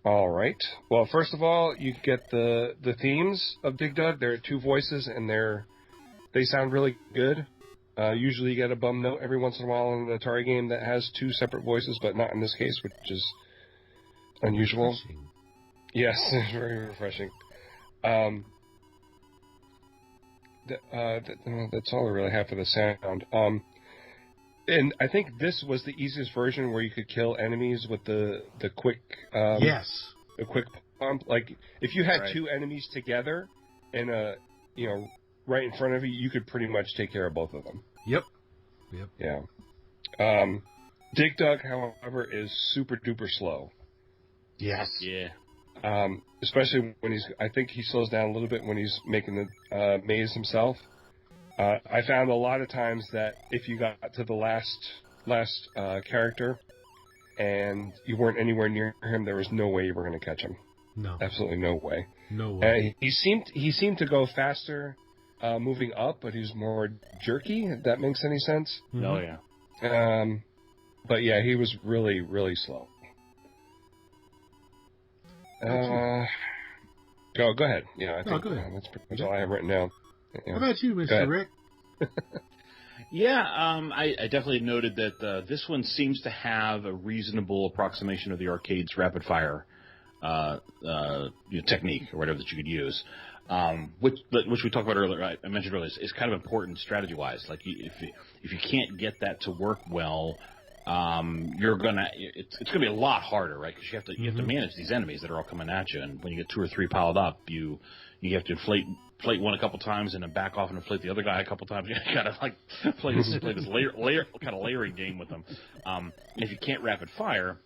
All right. Well, first of all, you get the themes of Dig Dug. There are two voices, and they sound really good. Usually you get a bum note every once in a while in an Atari game that has two separate voices, but not in this case, which is unusual. Refreshing. Yes, it's very refreshing. That's all I really have for the sound. And I think this was the easiest version where you could kill enemies with the quick yes, the quick pump. Like if you had two enemies together in a right in front of you, you could pretty much take care of both of them. Yep. Yeah. Dig Dug, however, is super duper slow. Yes. Yeah. Especially when I think he slows down a little bit when he's making the maze himself. I found a lot of times that if you got to the last character and you weren't anywhere near him, there was no way you were going to catch him. No. Absolutely no way. No way. He seemed to go faster moving up, but he was more jerky, if that makes any sense. Mm-hmm. Oh, yeah. But yeah, he was really, really slow. Go ahead. Yeah, I think go ahead. That's pretty much all I have written down. Yeah. How about you, Mr. Rick? Yeah, I definitely noted that this one seems to have a reasonable approximation of the arcade's rapid fire technique or whatever that you could use, which we talked about earlier. I mentioned earlier is kind of important strategy wise. Like if you can't get that to work well, it's gonna be a lot harder, right? Because you have to manage these enemies that are all coming at you, and when you get two or three piled up, you have to inflate one a couple times and then back off and inflate the other guy a couple times. You gotta play this layer kind of layering game with them. And if you can't rapid fire,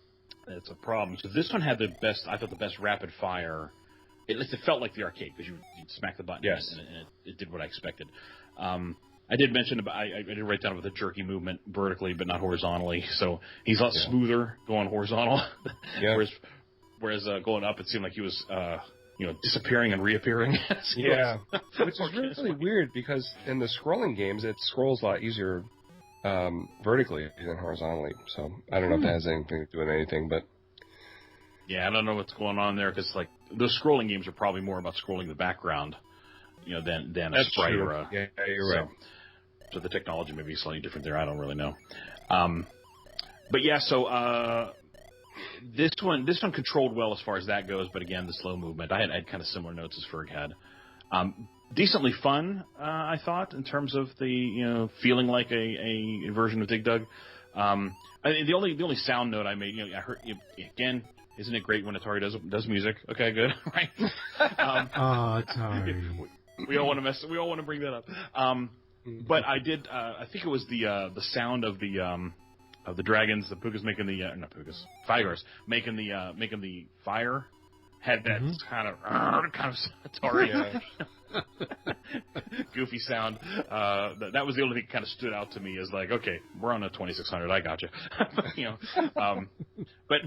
it's a problem. So this one had the best rapid fire. At least it felt like the arcade because you'd smack the button and it did what I expected. I did mention I did write down about the jerky movement vertically but not horizontally. So he's a lot smoother going horizontal. Yeah. Whereas going up, it seemed like he was disappearing and reappearing. Yeah, which is really weird because in the scrolling games, it scrolls a lot easier vertically than horizontally. So I don't know if that has anything to do with anything, but yeah, I don't know what's going on there because like those scrolling games are probably more about scrolling the background, than a sprite true. or a. Yeah, you're right. So the technology may be slightly different there. I don't really know. But yeah, so this one controlled well as far as that goes. But again, the slow movement. I had kind of similar notes as Ferg had. decently fun, I thought, in terms of the feeling like a version of Dig Dug. The only sound note I made, I heard again. Isn't it great when Atari does music? Okay, good, right? Atari. We all want to bring that up. But I did. I think it was the sound of the dragons. The Pukas making the not Pukas, Figars making the fire. Had that kind of Atari goofy sound. That was the only thing that kind of stood out to me as like, okay, we're on a 2600. I got you. But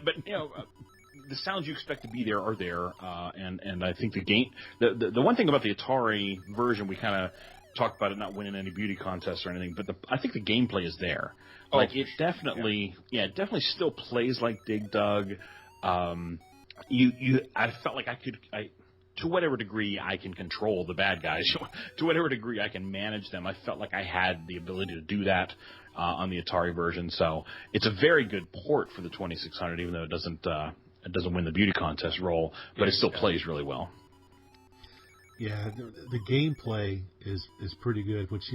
the sounds you expect to be there are there, and I think the game. The one thing about the Atari version, we kind of talked about it not winning any beauty contests or anything, but I think the gameplay is there. Like it definitely, it definitely still plays like Dig Dug. I felt like to whatever degree I can control the bad guys, to whatever degree I can manage them, I felt like I had the ability to do that on the Atari version. So it's a very good port for the 2600, even though it doesn't win the beauty contest role, but it still plays really well. Yeah, the gameplay is pretty good, which,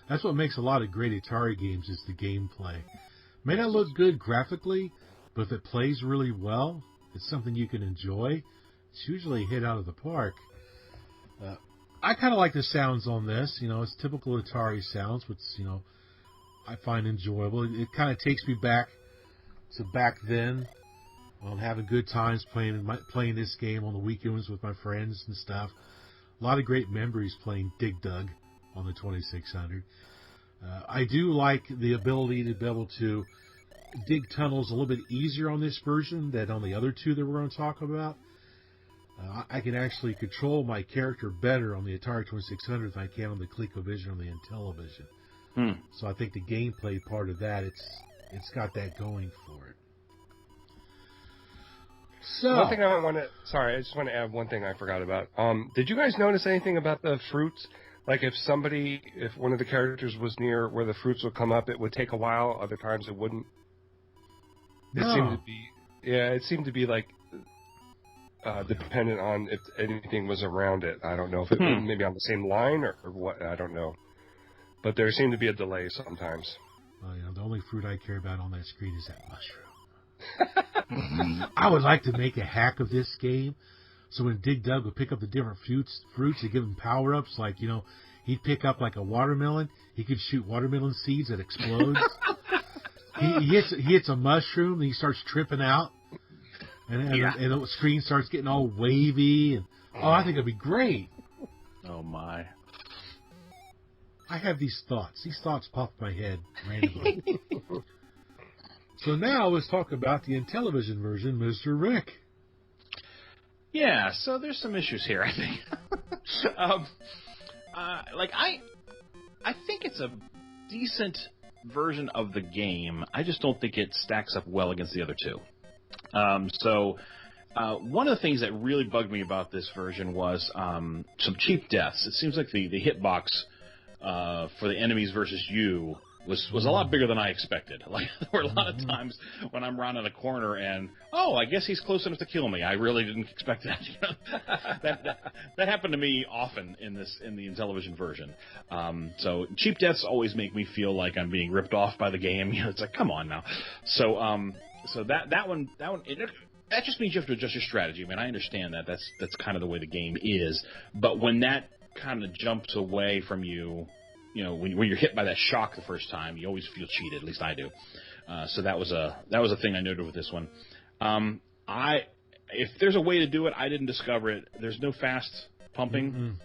that's what makes a lot of great Atari games is the gameplay. May not look good graphically, but if it plays really well, it's something you can enjoy. It's usually a hit out of the park. I kind of like the sounds on this. It's typical Atari sounds, which, I find enjoyable. It kind of takes me back to back then, having good times playing this game on the weekends with my friends and stuff. A lot of great memories playing Dig Dug on the 2600. I do like the ability to be able to dig tunnels a little bit easier on this version than on the other two that we're going to talk about. I can actually control my character better on the Atari 2600 than I can on the ColecoVision or the Intellivision. So I think the gameplay part of that, it's got that going for it. So one thing I just want to add one thing I forgot about. Did you guys notice anything about the fruits? Like if one of the characters was near where the fruits would come up, it would take a while. Other times it wouldn't. No. It seemed to be like dependent on if anything was around it. I don't know if it was maybe on the same line or what. I don't know. But there seemed to be a delay sometimes. Well, the only fruit I care about on that screen is that mushroom. I would like to make a hack of this game, so when Dig Dug would pick up the different fruits and give him power-ups, like, he'd pick up like a watermelon, he could shoot watermelon seeds that explodes. he hits a mushroom, and he starts tripping out, and the screen starts getting all wavy, and I think it'd be great. Oh my. I have these thoughts. These thoughts pop in my head randomly. So now let's talk about the Intellivision version, Mr. Rick. Yeah, so there's some issues here, I think. I think it's a decent version of the game. I just don't think it stacks up well against the other two. One of the things that really bugged me about this version was some cheap deaths. It seems like the hitbox for the enemies versus you was a lot bigger than I expected. Like, there were a lot of times when I'm rounding a corner and, I guess he's close enough to kill me. I really didn't expect that. That happened to me often in the Intellivision version. So cheap deaths always make me feel like I'm being ripped off by the game. It's like, come on now. So that one. That just means you have to adjust your strategy. I mean, I understand that. That's kind of the way the game is. But when that kind of jumps away from you, when you're hit by that shock the first time, you always feel cheated. At least I do. So that was a thing I noted with this one. If there's a way to do it, I didn't discover it. There's no fast pumping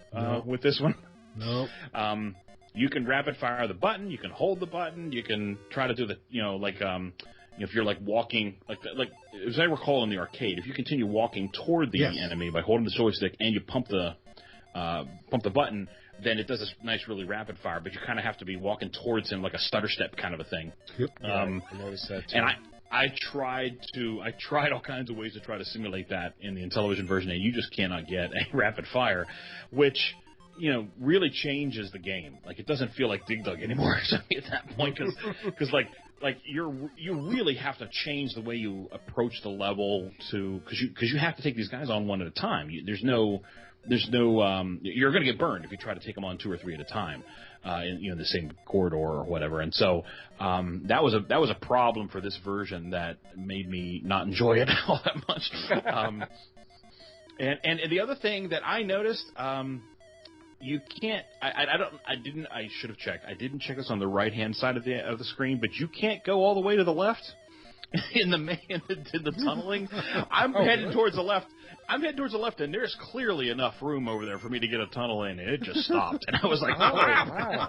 with this one. Nope. You can rapid fire the button. You can hold the button. You can try to do the if you're like walking like as I recall in the arcade, if you continue walking toward the enemy by holding the joystick and you pump the button, then it does this nice, really rapid fire, but you kind of have to be walking towards him like a stutter step kind of a thing. Yep. I noticed that too. And I tried all kinds of ways to try to simulate that in the Intellivision version, and you just cannot get a rapid fire, which really changes the game. Like, it doesn't feel like Dig Dug anymore at that point, because like like you really have to change the way you approach the level because you have to take these guys on one at a time. There's no you're going to get burned if you try to take them on 2 or 3 at a time, in the same corridor or whatever. And so that was a problem for this version that made me not enjoy it all that much. And the other thing that I noticed, you can't. I should have checked. I didn't check this on the right hand side of the screen, but you can't go all the way to the left in the tunneling. I'm heading towards the left. I'm heading towards the left, and there's clearly enough room over there for me to get a tunnel in, and it just stopped. And I was like, wow.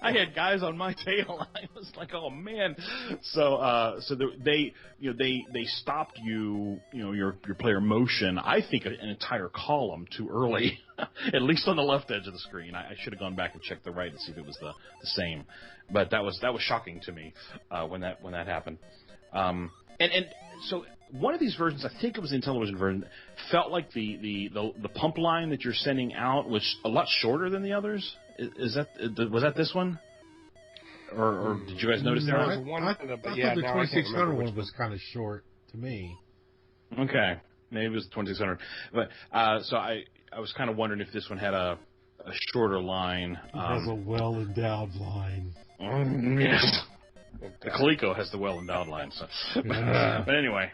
I had guys on my tail. I was like, oh man. So they stopped your player motion. I think an entire column too early, at least on the left edge of the screen. I should have gone back and checked the right to see if it was the same. But that was shocking to me when that happened. And so one of these versions, I think it was the Intellivision version, felt like the pump line that you're sending out was a lot shorter than the others. Was that this one? Or did you guys notice that? I thought the 2600 one was kind of short to me. Okay, maybe it was the 2600. But so I was kind of wondering if this one had a shorter line. It has a well-endowed line. Yes. The Coleco has the well-endowed line. So. But anyway.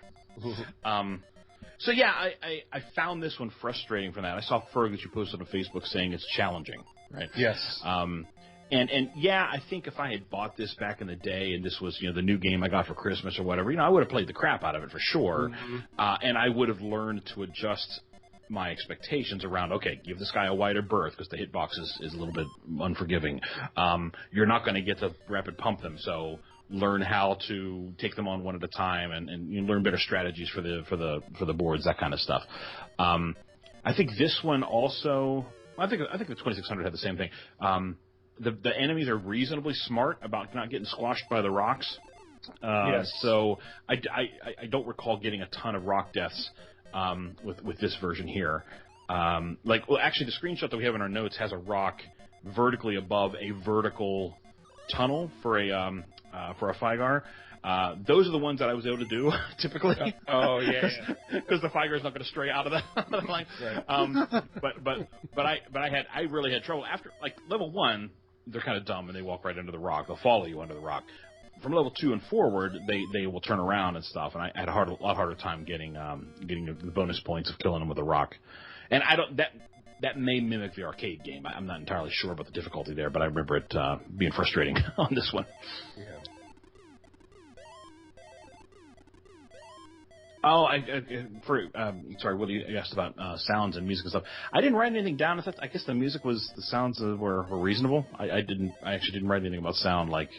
So yeah, I found this one frustrating for that. I saw Ferg that you posted on Facebook saying it's challenging, right? Yes. And yeah, I think if I had bought this back in the day and this was the new game I got for Christmas or whatever, I would have played the crap out of it for sure, and I would have learned to adjust my expectations around, okay, give this guy a wider berth because the hitbox is a little bit unforgiving. You're not going to get to rapid pump them, so learn how to take them on one at a time and you learn better strategies for the boards, that kind of stuff. I think this one also. I think the 2600 had the same thing. The enemies are reasonably smart about not getting squashed by the rocks. Yes. So I don't recall getting a ton of rock deaths with this version here. Actually, the screenshot that we have in our notes has a rock vertically above a vertical tunnel for a Figar. Those are the ones that I was able to do typically. Oh yeah, because the Figar is not going to stray out of the line. Right. But I really had trouble after level 1. They're kind of dumb and they walk right under the rock. They'll follow you under the rock. From level 2 and forward, they will turn around and stuff. And I had a lot harder time getting the bonus points of killing them with a rock. And I don't that may mimic the arcade game. I'm not entirely sure about the difficulty there, but I remember it being frustrating on this one. Yeah. Oh, sorry, Willie, you asked about sounds and music and stuff. I didn't write anything down. I guess the sounds were reasonable. I actually didn't write anything about sound. Like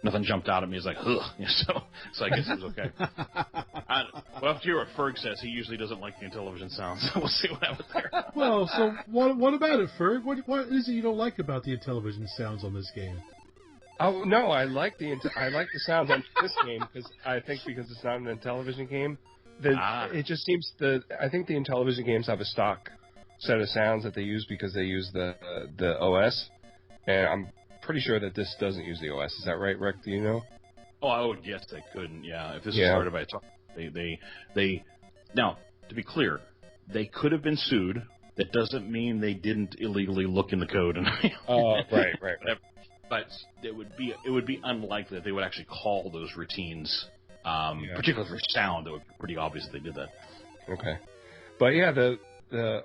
nothing jumped out at me. It's like, ugh. So I guess it was okay. Well, to hear what Ferg says, he usually doesn't like the Intellivision sounds. So we'll see what happens there. Well, so what about it, Ferg? What is it you don't like about the Intellivision sounds on this game? Oh no, I like the sounds on this game because it's not an Intellivision game. It just seems I think the Intellivision games have a stock set of sounds that they use because they use the OS, and I'm pretty sure that this doesn't use the OS. Is that right, Rick? Do you know? Oh, I would guess they couldn't. Yeah, if this was started by Atari, they now to be clear, they could have been sued. That doesn't mean they didn't illegally look in the code. Right. But it would be unlikely that they would actually call those routines. Particularly for sound, it would be pretty obvious that they did that. Okay, but yeah,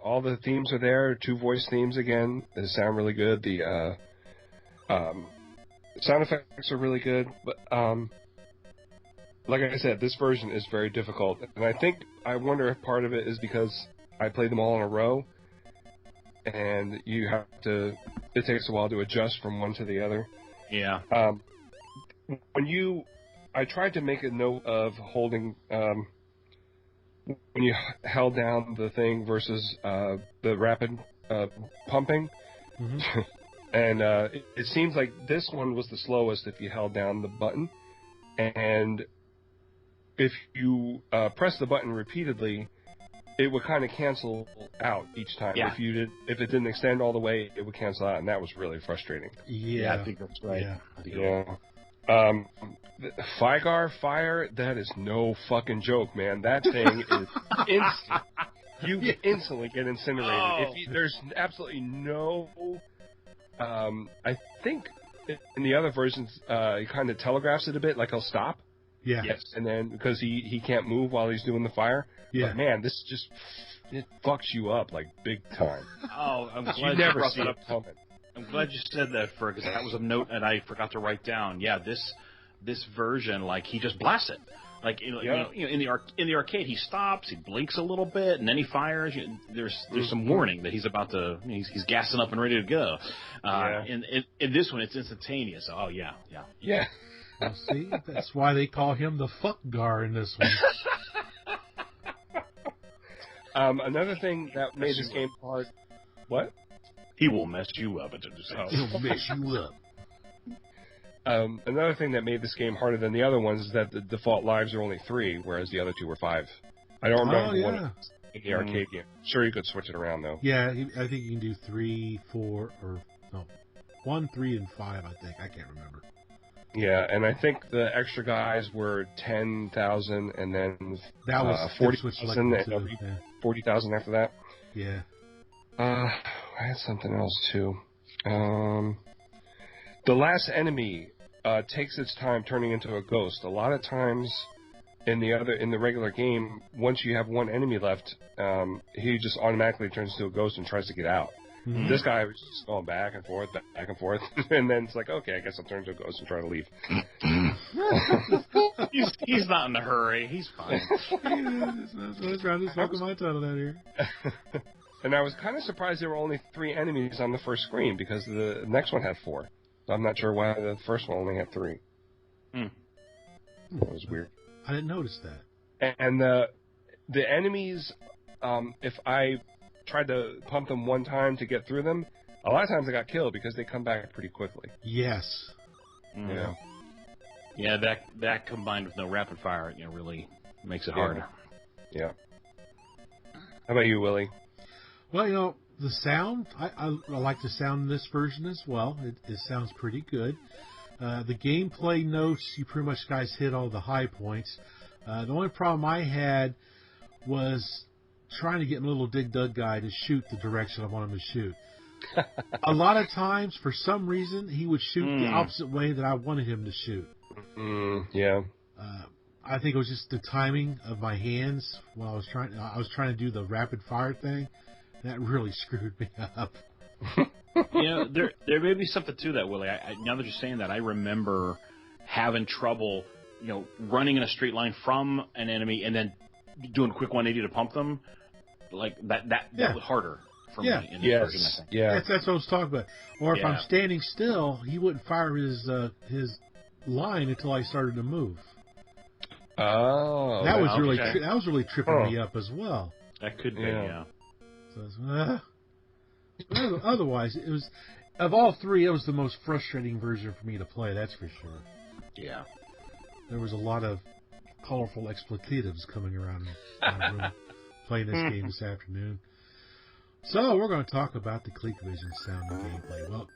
all the themes are there. 2 voice themes again. They sound really good. The sound effects are really good. But like I said, this version is very difficult, and I wonder if part of it is because I played them all in a row, and it takes a while to adjust from one to the other. Yeah. I tried to make a note of holding when you held down the thing versus the rapid pumping, and it seems like this one was the slowest if you held down the button, and if you press the button repeatedly, it would kind of cancel out each time. Yeah. If it didn't extend all the way, it would cancel out, and that was really frustrating. Yeah, I think that's right. Yeah. Figar fire, that is no fucking joke, man. That thing is instant. You instantly get incinerated. Oh. There's absolutely no... I think in the other versions, he kind of telegraphs it a bit, like he'll stop. Yeah. Yes. And then, because he can't move while he's doing the fire. Yeah. But man, this just... It fucks you up, like, big time. Oh, I'm glad You you never brought see that it up. coming. I'm glad you said that, because that was a note that I forgot to write down. Yeah, this version, like, he just blasts it. Like, you know, in the arcade, he stops, he blinks a little bit, and then he fires. There's some warning that he's about to, he's gassing up and ready to go. In this one, it's instantaneous. Oh yeah. Well, see, that's why they call him the fuck gar in this one. Another thing that made this game hard. What? He will mess you up. He'll mess you up. Another thing that made this game harder than the other ones is that the default lives are only 3, whereas the other 2 were 5. I don't remember what it was in the arcade game. Sure, you could switch it around, though. Yeah, I think you can do 3, 4, or no, 1, 3, and 5. I think I can't remember. Yeah, and I think the extra guys were 10,000, and then that was 40,000, like and 40,000 after that. Yeah. I had something else too. The last enemy takes its time turning into a ghost. A lot of times in the regular game, once you have one enemy left, he just automatically turns into a ghost and tries to get out. Mm-hmm. This guy was just going back and forth, and then it's like, okay, I guess I'll turn into a ghost and try to leave. he's not in a hurry. He's fine. That's trying to smoke my title out here. And I was kind of surprised there were only 3 enemies on the first screen, because the next one had 4. I'm not sure why the first one only had 3. That was weird. I didn't notice that. And the enemies, if I tried to pump them one time to get through them, a lot of times I got killed because they come back pretty quickly. Yes. Yeah. Yeah, that combined with no rapid fire, really makes it hard. Yeah. How about you, Willie? Well, the sound, I like the sound in this version as well. It sounds pretty good. The gameplay notes, you pretty much guys hit all the high points. The only problem I had was trying to get my little Dig Dug guy to shoot the direction I want him to shoot. A lot of times, for some reason, he would shoot the opposite way that I wanted him to shoot. Yeah. I think it was just the timing of my hands when I was trying to do the rapid fire thing. That really screwed me up. There may be something to that, Willie. Now that you're saying that, I remember having trouble, running in a straight line from an enemy and then doing a quick 180 to pump them. Like that was harder for me in this version, I think. Yeah. That's what I was talking about. Or if I'm standing still, he wouldn't fire his line until I started to move. Oh, that was really tripping me up as well. That could be, yeah. So otherwise, it was, of all 3, it was the most frustrating version for me to play. That's for sure. Yeah. There was a lot of colorful expletives coming around my room playing this game this afternoon. So we're going to talk about the ColecoVision sound and gameplay. Well,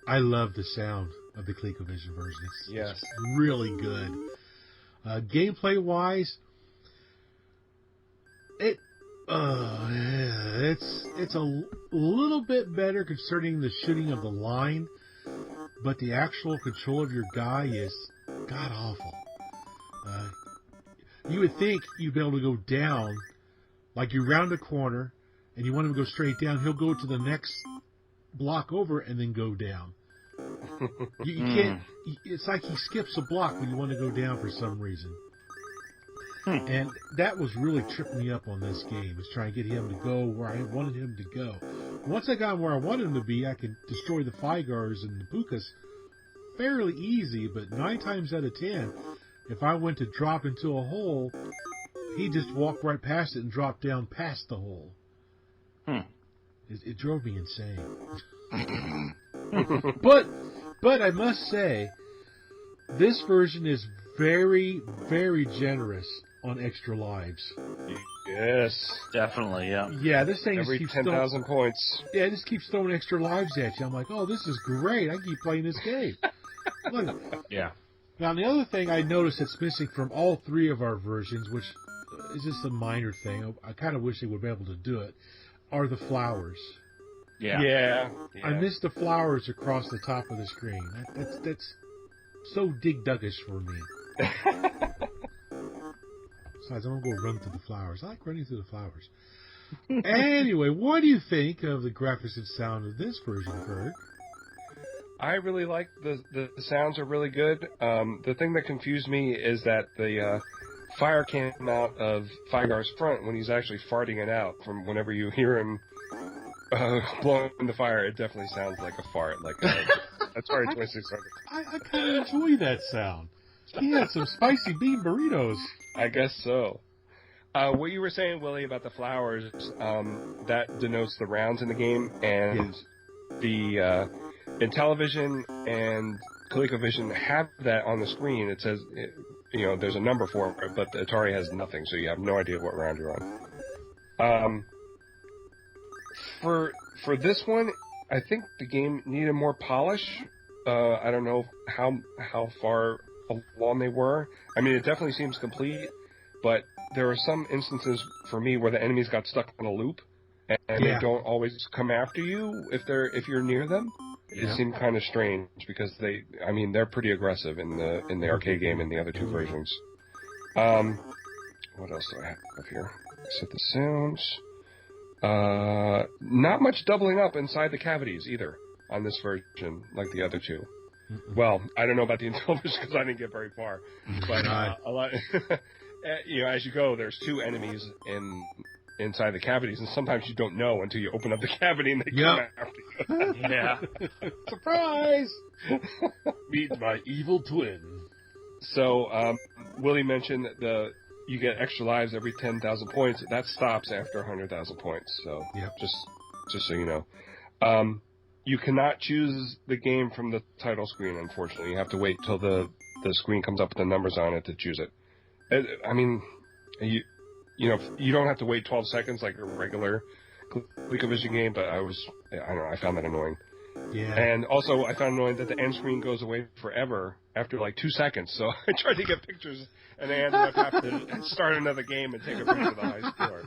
I love the sound of the ColecoVision version. It's really good. Gameplay-wise, it's a little bit better concerning the shooting of the line, but the actual control of your guy is god-awful. You would think you'd be able to go down, like you round a corner, and you want him to go straight down, he'll go to the next block over and then go down. You can't, it's like he skips a block when you want to go down for some reason. And that was really tripping me up on this game, was trying to get him to go where I wanted him to go. Once I got him where I wanted him to be, I could destroy the Figars and the Pukas fairly easy, but 9 times out of 10, if I went to drop into a hole, he'd just walk right past it and drop down past the hole. It drove me insane. But I must say, this version is very, very generous on extra lives. Yes. Definitely, yeah. Yeah, this thing every keeps 10,000 points. Yeah, it just keeps throwing extra lives at you. I'm like, oh, this is great. I keep playing this game. Look, yeah. Now, the other thing I noticed that's missing from all three of our versions, which is just a minor thing, I kind of wish they would be able to do it, are the flowers. Yeah. I miss the flowers across the top of the screen. That's so dig duggish for me. Besides, I'm going to go run through the flowers. I like running through the flowers. Anyway, what do you think of the graphics and sound of this version, Kirk? I really like the sounds are really good. The thing that confused me is that the fire came out of Figar's front when he's actually farting it out. From whenever you hear him blowing the fire, it definitely sounds like a fart. Like Atari 2600. I kind of enjoy that sound. He had some spicy bean burritos. I guess so. What you were saying, Willie, about the flowers, that denotes the rounds in the game, and the Intellivision and ColecoVision have that on the screen. It says, there's a number for it, but the Atari has nothing, so you have no idea what round you're on. For this one, I think the game needed more polish. I don't know how far along they were. I mean, it definitely seems complete, but there are some instances for me where the enemies got stuck in a loop, and they don't always come after you if you're near them. It seemed kind of strange because they're pretty aggressive in the arcade game in the other two versions. What else do I have here? Set the sounds. Not much doubling up inside the cavities either on this version, like the other two. Well, I don't know about the Intellivision because I didn't get very far, but a lot. As you go, there's two enemies inside the cavities, and sometimes you don't know until you open up the cavity and they come after you. Yeah. Surprise! Meet my evil twin. So, Willie mentioned that you get extra lives every 10,000 points. That stops after 100,000 points. So, just so you know. You cannot choose the game from the title screen, unfortunately. You have to wait till the screen comes up with the numbers on it to choose it. I mean, you don't have to wait 12 seconds like a regular ColecoVision game, but I found that annoying. Yeah. And also, I found annoying that the end screen goes away forever after like 2 seconds. So I tried to get pictures, and I ended up having to start another game and take a picture of the high score.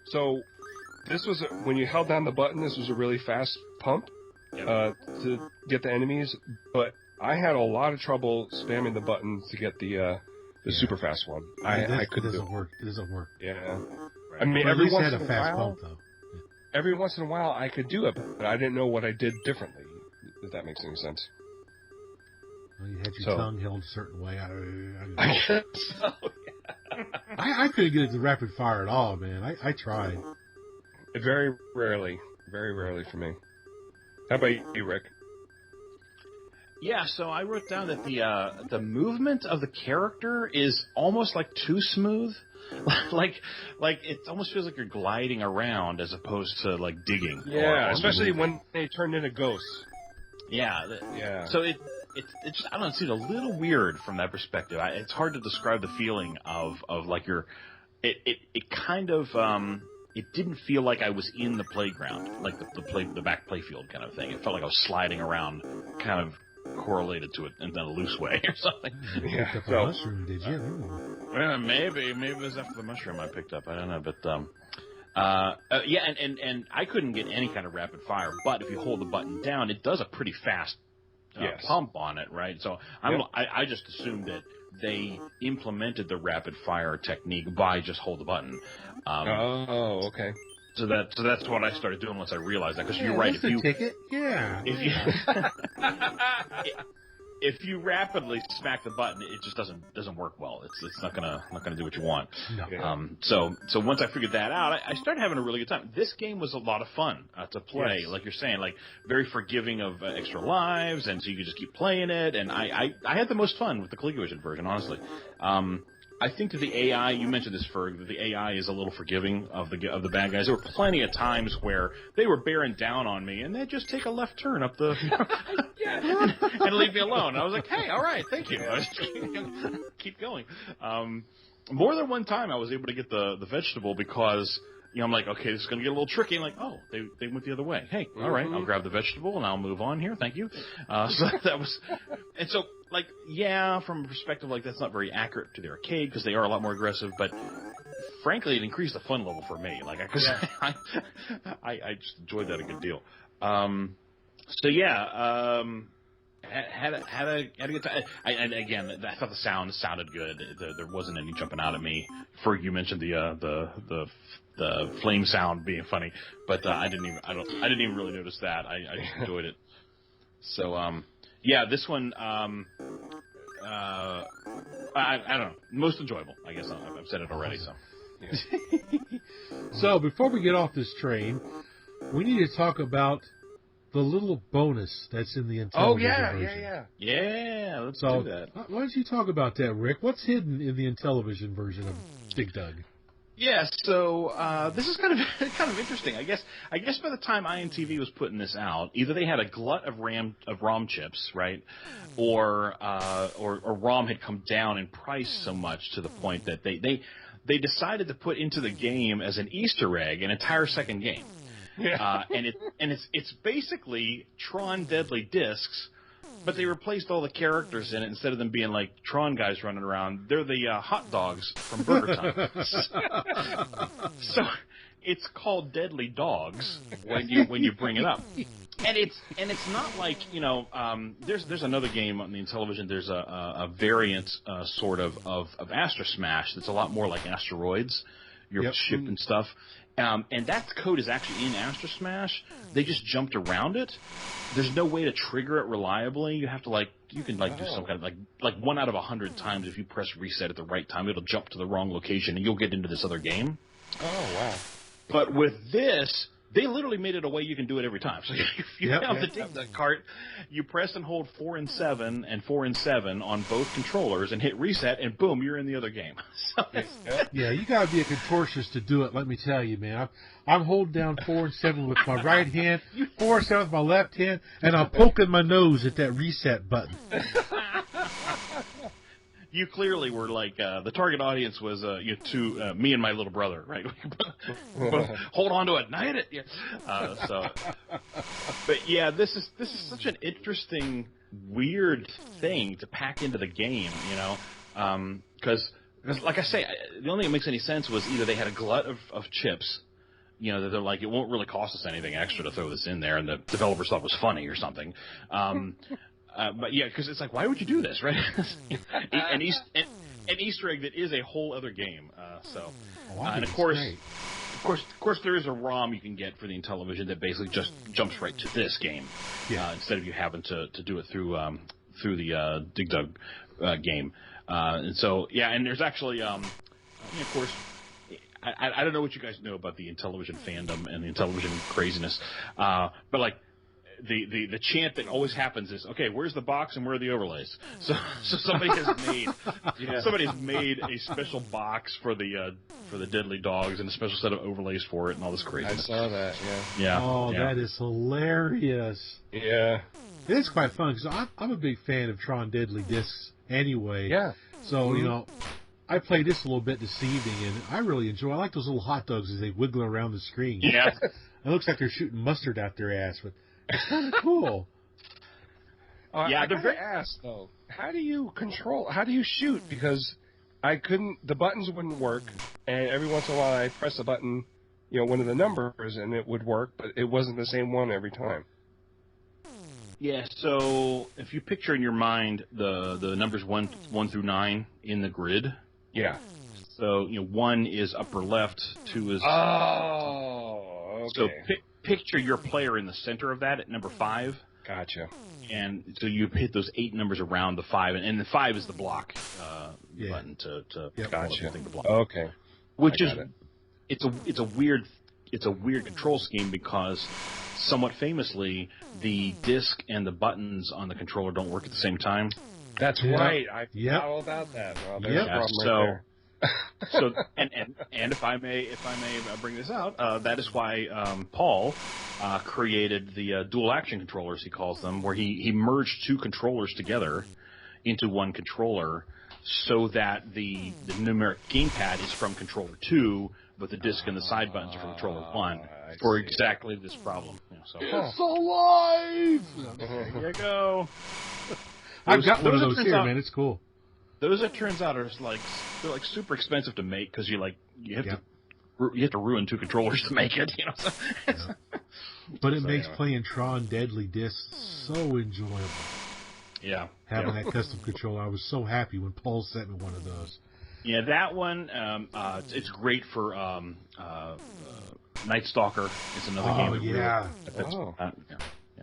So this was when you held down the button. This was a really fast pump to get the enemies, but I had a lot of trouble spamming the button to get the super fast one. I couldn't do it. It doesn't work. Yeah. Right. I mean, every once in a fast pump, though. Every once in a while, I could do it, but I didn't know what I did differently. If that makes any sense. Well, you had your tongue held a certain way. I guess so. Yeah. I couldn't get it to rapid fire at all, man. I tried. Very rarely for me. How about you, Rick? Yeah, so I wrote down that the movement of the character is almost like too smooth. like it almost feels like you're gliding around as opposed to like digging. Yeah, especially when they turn into ghosts. Yeah. So it just, I don't know, it seems a little weird from that perspective. It's hard to describe the feeling of like it kind of it didn't feel like I was in the playground, like the back playfield kind of thing. It felt like I was sliding around, kind of correlated to it in a loose way or something. You picked up a mushroom, did you? Well, maybe it was after the mushroom I picked up. I don't know, but and I couldn't get any kind of rapid fire. But if you hold the button down, it does a pretty fast pump on it, right? So I just assumed that they implemented the rapid fire technique by just hold the button. Okay. So that's what I started doing once I realized that. Because you're right. If you ticket, if you rapidly smack the button, it just doesn't work well. It's not gonna do what you want. No. So once I figured that out, I started having a really good time. This game was a lot of fun to play. Yes. Like you're saying, like very forgiving of extra lives, and so you could just keep playing it. And I had the most fun with the ColecoVision version, honestly. I think that the AI, you mentioned this, Ferg, that the AI is a little forgiving of the bad guys. There were plenty of times where they were bearing down on me, and they'd just take a left turn up the and leave me alone. I was like, hey, all right, thank you. I was keep going. More than one time, I was able to get the vegetable because I'm like, okay, this is going to get a little tricky. I'm like, oh, they went the other way. Hey, all right, I'll grab the vegetable and I'll move on here. Thank you. So that was, and so like, yeah, from a perspective like that's not very accurate to the arcade because they are a lot more aggressive, but frankly, it increased the fun level for me. Like, because I just enjoyed that a good deal. So yeah, had a good time. And again, I thought the sound sounded good. There wasn't any jumping out at me. Ferg, you mentioned the flame sound being funny, but I didn't even really notice that. I just enjoyed it. So yeah, this one I don't know, most enjoyable. I guess I've said it already. So. Yeah. So before we get off this train, we need to talk about the little bonus that's in the Intellivision version. Yeah, let's do that. Why don't you talk about that, Rick? What's hidden in the Intellivision version of Dig Dug? Yeah, so this is kind of interesting. I guess by the time INTV was putting this out, either they had a glut of ROM chips, right, or ROM had come down in price so much to the point that they decided to put into the game as an Easter egg an entire second game. Yeah. And it's basically Tron Deadly Discs, but they replaced all the characters in it. Instead of them being like Tron guys running around, they're the hot dogs from Burger Time. So it's called Deadly Dogs when you bring it up. And it's not like, there's another game on the Intellivision. There's a variant sort of Astro Smash that's a lot more like Asteroids, your ship and stuff. And that code is actually in Astro Smash. They just jumped around it. There's no way to trigger it reliably. You have to do some kind of like 1 out of 100 times if you press reset at the right time, it'll jump to the wrong location and you'll get into this other game. Oh wow! But with this, they literally made it a way you can do it every time. So if you have the Dig Dug cart, you press and hold 4 and 7 and 4 and 7 on both controllers and hit reset, and boom, you're in the other game. So yeah, you gotta be a contortionist to do it. Let me tell you, man. I'm holding down 4 and 7 with my right hand, 4 and 7 with my left hand, and I'm poking my nose at that reset button. You clearly were like the target audience was me and my little brother, right? Hold on to it, and I hit it. Yeah. But yeah, this is such an interesting, weird thing to pack into the game, because like I say, the only thing that makes any sense was either they had a glut of chips, that they're like, it won't really cost us anything extra to throw this in there, and the developers thought it was funny or something. But yeah, because it's like, why would you do this, right? an Easter egg that is a whole other game. And of course, there is a ROM you can get for the Intellivision that basically just jumps right to this game, instead of you having to do it through the Dig Dug game. And so and there's actually, of course. I don't know what you guys know about the Intellivision fandom and the Intellivision craziness, but like. The chant that always happens is, okay, where's the box and where are the overlays? So somebody has made a special box for the Deadly Dogs and a special set of overlays for it and all this craziness. I saw that. Yeah. Oh, that is hilarious. Yeah. It is quite fun because I'm a big fan of Tron Deadly Discs anyway. Yeah. So I played this a little bit this evening and I really enjoy. I like those little hot dogs as they wiggle around the screen. Yeah. It looks like they're shooting mustard out their ass, but. It's kind of cool. I gotta ask though, how do you shoot? Because the buttons wouldn't work, and every once in a while I press a button, one of the numbers, and it would work, but it wasn't the same one every time. Yeah, so if you picture in your mind the numbers 1 through 9 in the grid. Yeah. So 1 is upper left, 2 is. Oh. Okay. So picture your player in the center of that at number 5. Gotcha. And so you hit those 8 numbers around the 5, and the 5 is the block button to gotcha. The block. Okay. Which is it's a weird control scheme because somewhat famously the disc and the buttons on the controller don't work at the same time. That's right. I forgot all about that. Well, there's a problem right there. So and if I may bring this out, that is why Paul created the dual action controllers, he calls them, where he merged 2 controllers together into one controller, so that the numeric gamepad is from controller 2, but the disc and the side buttons are for controller 1 for exactly this problem. So It's alive! there you go. I've got one of those those here, man. It's cool. Those, it turns out, are they're super expensive to make because you have to ruin 2 controllers to make it. So. But it makes playing Tron Deadly Disc so enjoyable. Yeah, having that custom controller, I was so happy when Paul sent me one of those. Yeah, that one, it's great for Night Stalker. It's another game. Yeah,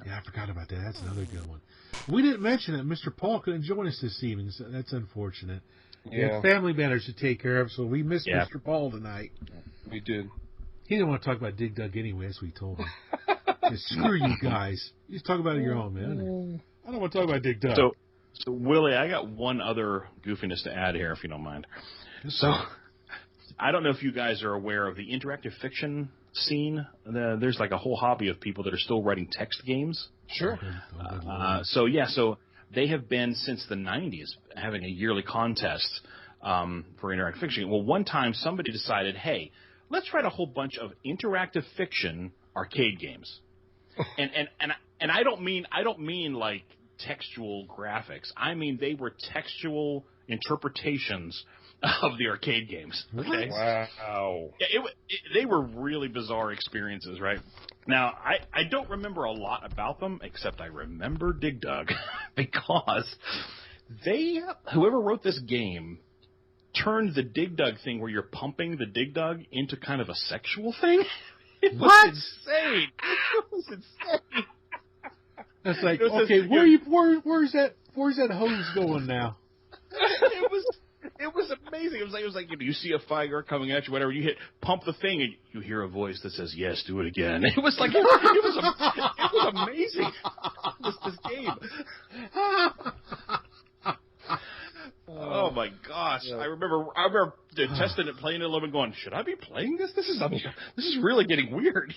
I forgot about that. That's another good one. We didn't mention that Mr. Paul couldn't join us this evening. So that's unfortunate. We had family matters to take care of, so we missed Mr. Paul tonight. We did. He didn't want to talk about Dig Dug anyway, as we told him. Just screw you guys. You just talk about it your own, man. I don't want to talk about Dig Dug. So Willie, I got one other goofiness to add here, if you don't mind. So, I don't know if you guys are aware of the interactive fiction scene. There's like a whole hobby of people that are still writing text games. Sure. So they have been since the 90s having a yearly contest for interactive fiction. Well, one time somebody decided, hey, let's write a whole bunch of interactive fiction arcade games. and I don't mean like textual graphics. I mean they were textual interpretations of the arcade games. Okay? Wow. Yeah, they were really bizarre experiences, right? Now, I don't remember a lot about them, except I remember Dig Dug, because whoever wrote this game turned the Dig Dug thing where you're pumping the Dig Dug into kind of a sexual thing. It was insane. It was insane. That's like, okay, where's that hose going now? It was amazing. It was like you see a fire coming at you, whatever. You pump the thing, and you hear a voice that says, "Yes, do it again." It was like it was amazing. This game. Oh my gosh! I remember testing it, playing it a little bit, going, "Should I be playing this? This is really getting weird."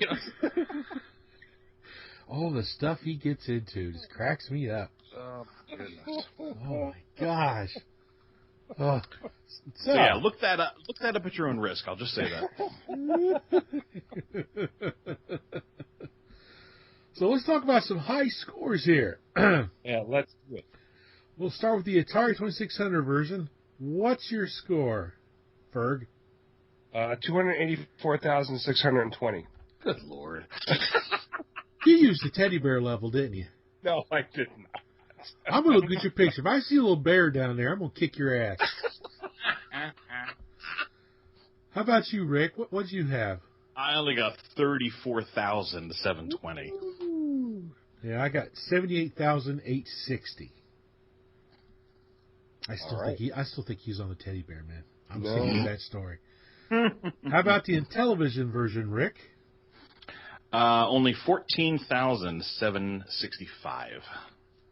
All the stuff he gets into just cracks me up. Oh, goodness. Oh my gosh. Oh. So yeah, look that up at your own risk. I'll just say that. So let's talk about some high scores here. Yeah, let's do it. We'll start with the Atari 2600 version. What's your score, Ferg? 284,620. Good Lord. You used the teddy bear level, didn't you? No, I did not. I'm going to look at your picture. If I see a little bear down there, I'm going to kick your ass. How about you, Rick? What did you have? I only got 34,720. Yeah, I got 78,860. I still think he's on the teddy bear, man. I'm sticking with that story. How about the Intellivision version, Rick? Only 14,765.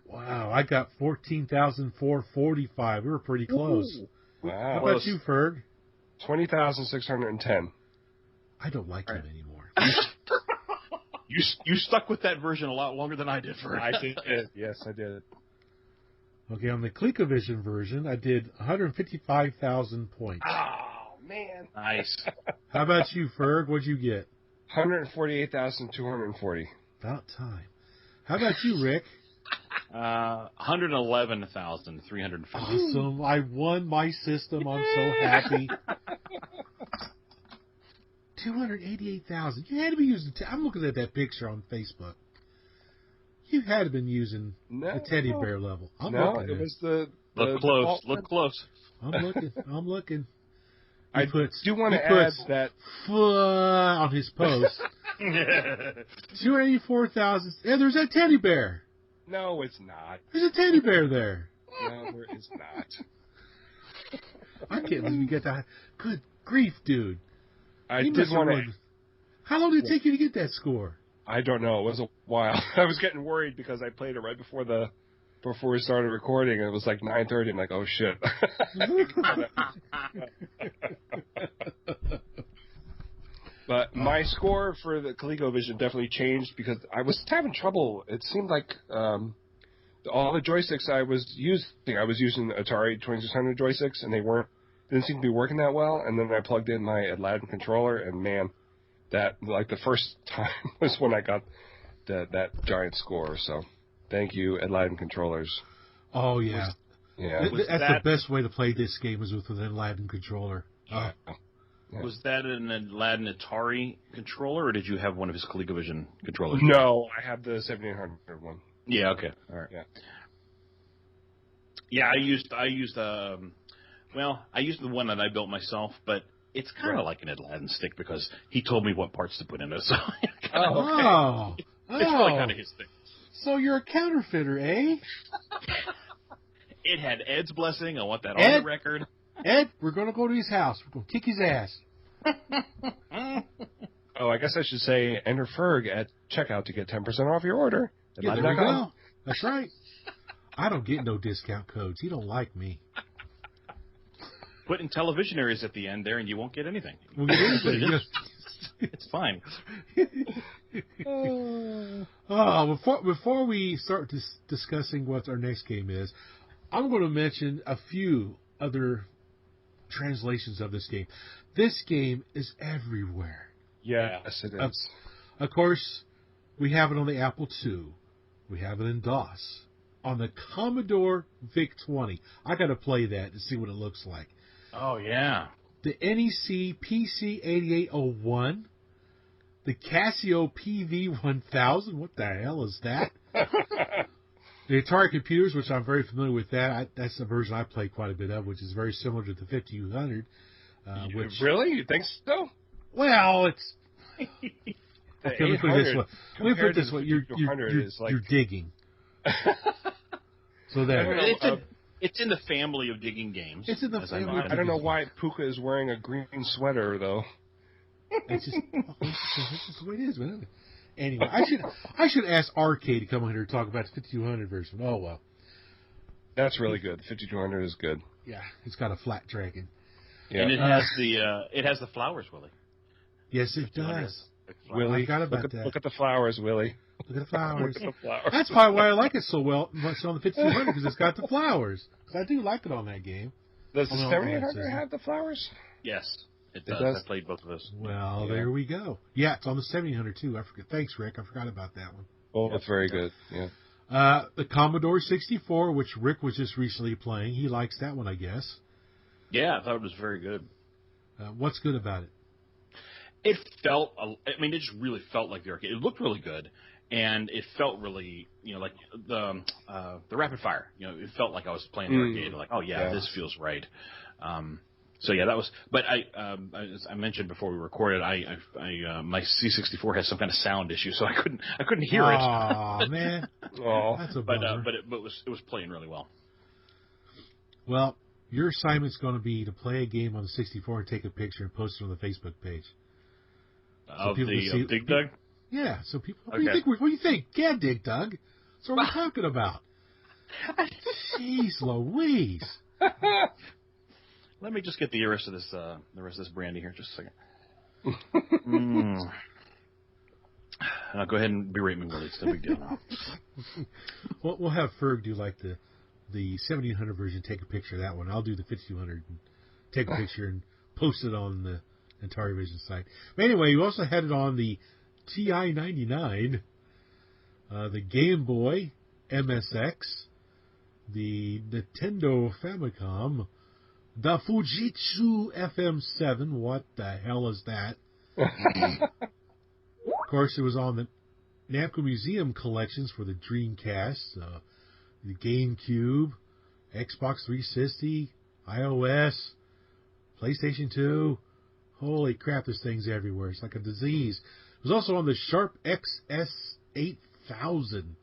Wow, I got 14,445. We were pretty close. Ooh. Wow. How about you, Ferg? 20,610. I don't like him anymore. You stuck with that version a lot longer than I did, Ferg. I did. Yes, I did. Okay, on the ColecoVision version, I did 155,000 points. Oh, man. Nice. How about you, Ferg? What'd you get? 148,240. About time. How about you, Rick? 111,350. Awesome. I won my system. I'm so happy. 288,000. You had to be using... I'm looking at that picture on Facebook. You had to have been using the teddy bear level. It was the Look close. Look close. I'm looking. I do want to add that on his post. 284,000. Yeah, there's that teddy bear. No, it's not. There's a teddy bear there. No, there is not. I can't believe you get that. Good grief, dude. I did want to. How long did it take you to get that score? I don't know. It was a while. I was getting worried because I played it right before we started recording, and it was like 9:30. I'm like, oh shit. But my score for the ColecoVision definitely changed because I was having trouble. It seemed like all the joysticks I was using Atari 2600 joysticks, and they weren't didn't seem to be working that well. And then I plugged in my Aladdin controller, and man, that like the first time was when I got that giant score. So thank you, Aladdin controllers. Oh yeah, Yeah. that's the best way to play this game is with an Aladdin controller. Yeah. Was that an Aladdin Atari controller, or did you have one of his ColecoVision controllers? No, I have the 7800 one. Yeah. Okay. All right. Yeah. Yeah, I used I used the one that I built myself, but it's kind of like an Aladdin stick because he told me what parts to put in it. So it's really kind of his thing. So you're a counterfeiter, eh? It had Ed's blessing. I want that on Ed? the record. Ed, we're going to go to his house. We're going to kick his ass. Oh, I guess I should say enter Ferg at checkout to get 10% off your order. Yeah, there we go. That's right. I don't get no discount codes. He don't like me. Put Intellivisionaries at the end there, and you won't get anything. We'll get anything. It's fine. Before we start discussing what our next game is, I'm going to mention a few other translations of this game. This game is everywhere. Yes, it is. Of course, we have it on the Apple II. We have it in DOS. On the Commodore VIC-20. I got to play that to see what it looks like. Oh, yeah. The NEC PC8801. The Casio PV1000. What the hell is that? The Atari computers, which I'm very familiar with that's the version I play quite a bit of, which is very similar to the 5200. Really? You think so? Well, it's... The Let me put it this way. You're like... digging. So there. It's in the family of digging games. It's in the family. I don't know why Puka is wearing a green sweater, though. It's just the way it is, man. Anyway, I should ask Arcade to come on here to talk about the 5200 version. Oh, well. That's really good. The 5200 is good. Yeah, it's got a flat dragon. Yeah. And it has the flowers, Willie. Yes, it does. Willie, I forgot about that. Look at the flowers, Willie. Look at the flowers. Look at the flowers. That's probably why I like it so much on the 5200, because it's got the flowers. Because I do like it on that game. Does the Oh, no, 7800 have the flowers? Yes, it does. does? I played both of those. Well, there we go. Yeah, it's on the 7800 too. I forget. Thanks, Rick. I forgot about that one. Oh, that's very good. Yeah. The Commodore 64, which Rick was just recently playing. He likes that one, I guess. Yeah, I thought it was very good. What's good about it? It just really felt like the arcade. It looked really good, and it felt really, like the rapid fire. It felt like I was playing the arcade. Like, oh yeah, this feels right. So yeah, that was. But as I mentioned before we recorded, my C64 has some kind of sound issue, so I couldn't hear it. Oh man, that's a bummer. But it was playing really well. Well, your assignment's going to be to play a game on the 64 and take a picture and post it on the Facebook page. Of the Dig Dug? Yeah, so people, what Okay. do you think? Yeah, Dig Dug. That's what we're talking about. Jeez Louise. Let me just get the rest of this brandy here, just a second. Now go ahead and berate me, Willie. It's no big deal now. We'll have Ferg do like the 1700 version, take a picture of that one. I'll do the 5200 and take a picture and post it on the InTariVisions site. But anyway, you also had it on the TI-99, the Game Boy, MSX, the Nintendo Famicom, the Fujitsu FM7. What the hell is that? Of course, it was on the Namco Museum collections for the Dreamcast, the GameCube, Xbox 360, iOS, PlayStation 2. Holy crap, this thing's everywhere. It's like a disease. It was also on the Sharp XS8000.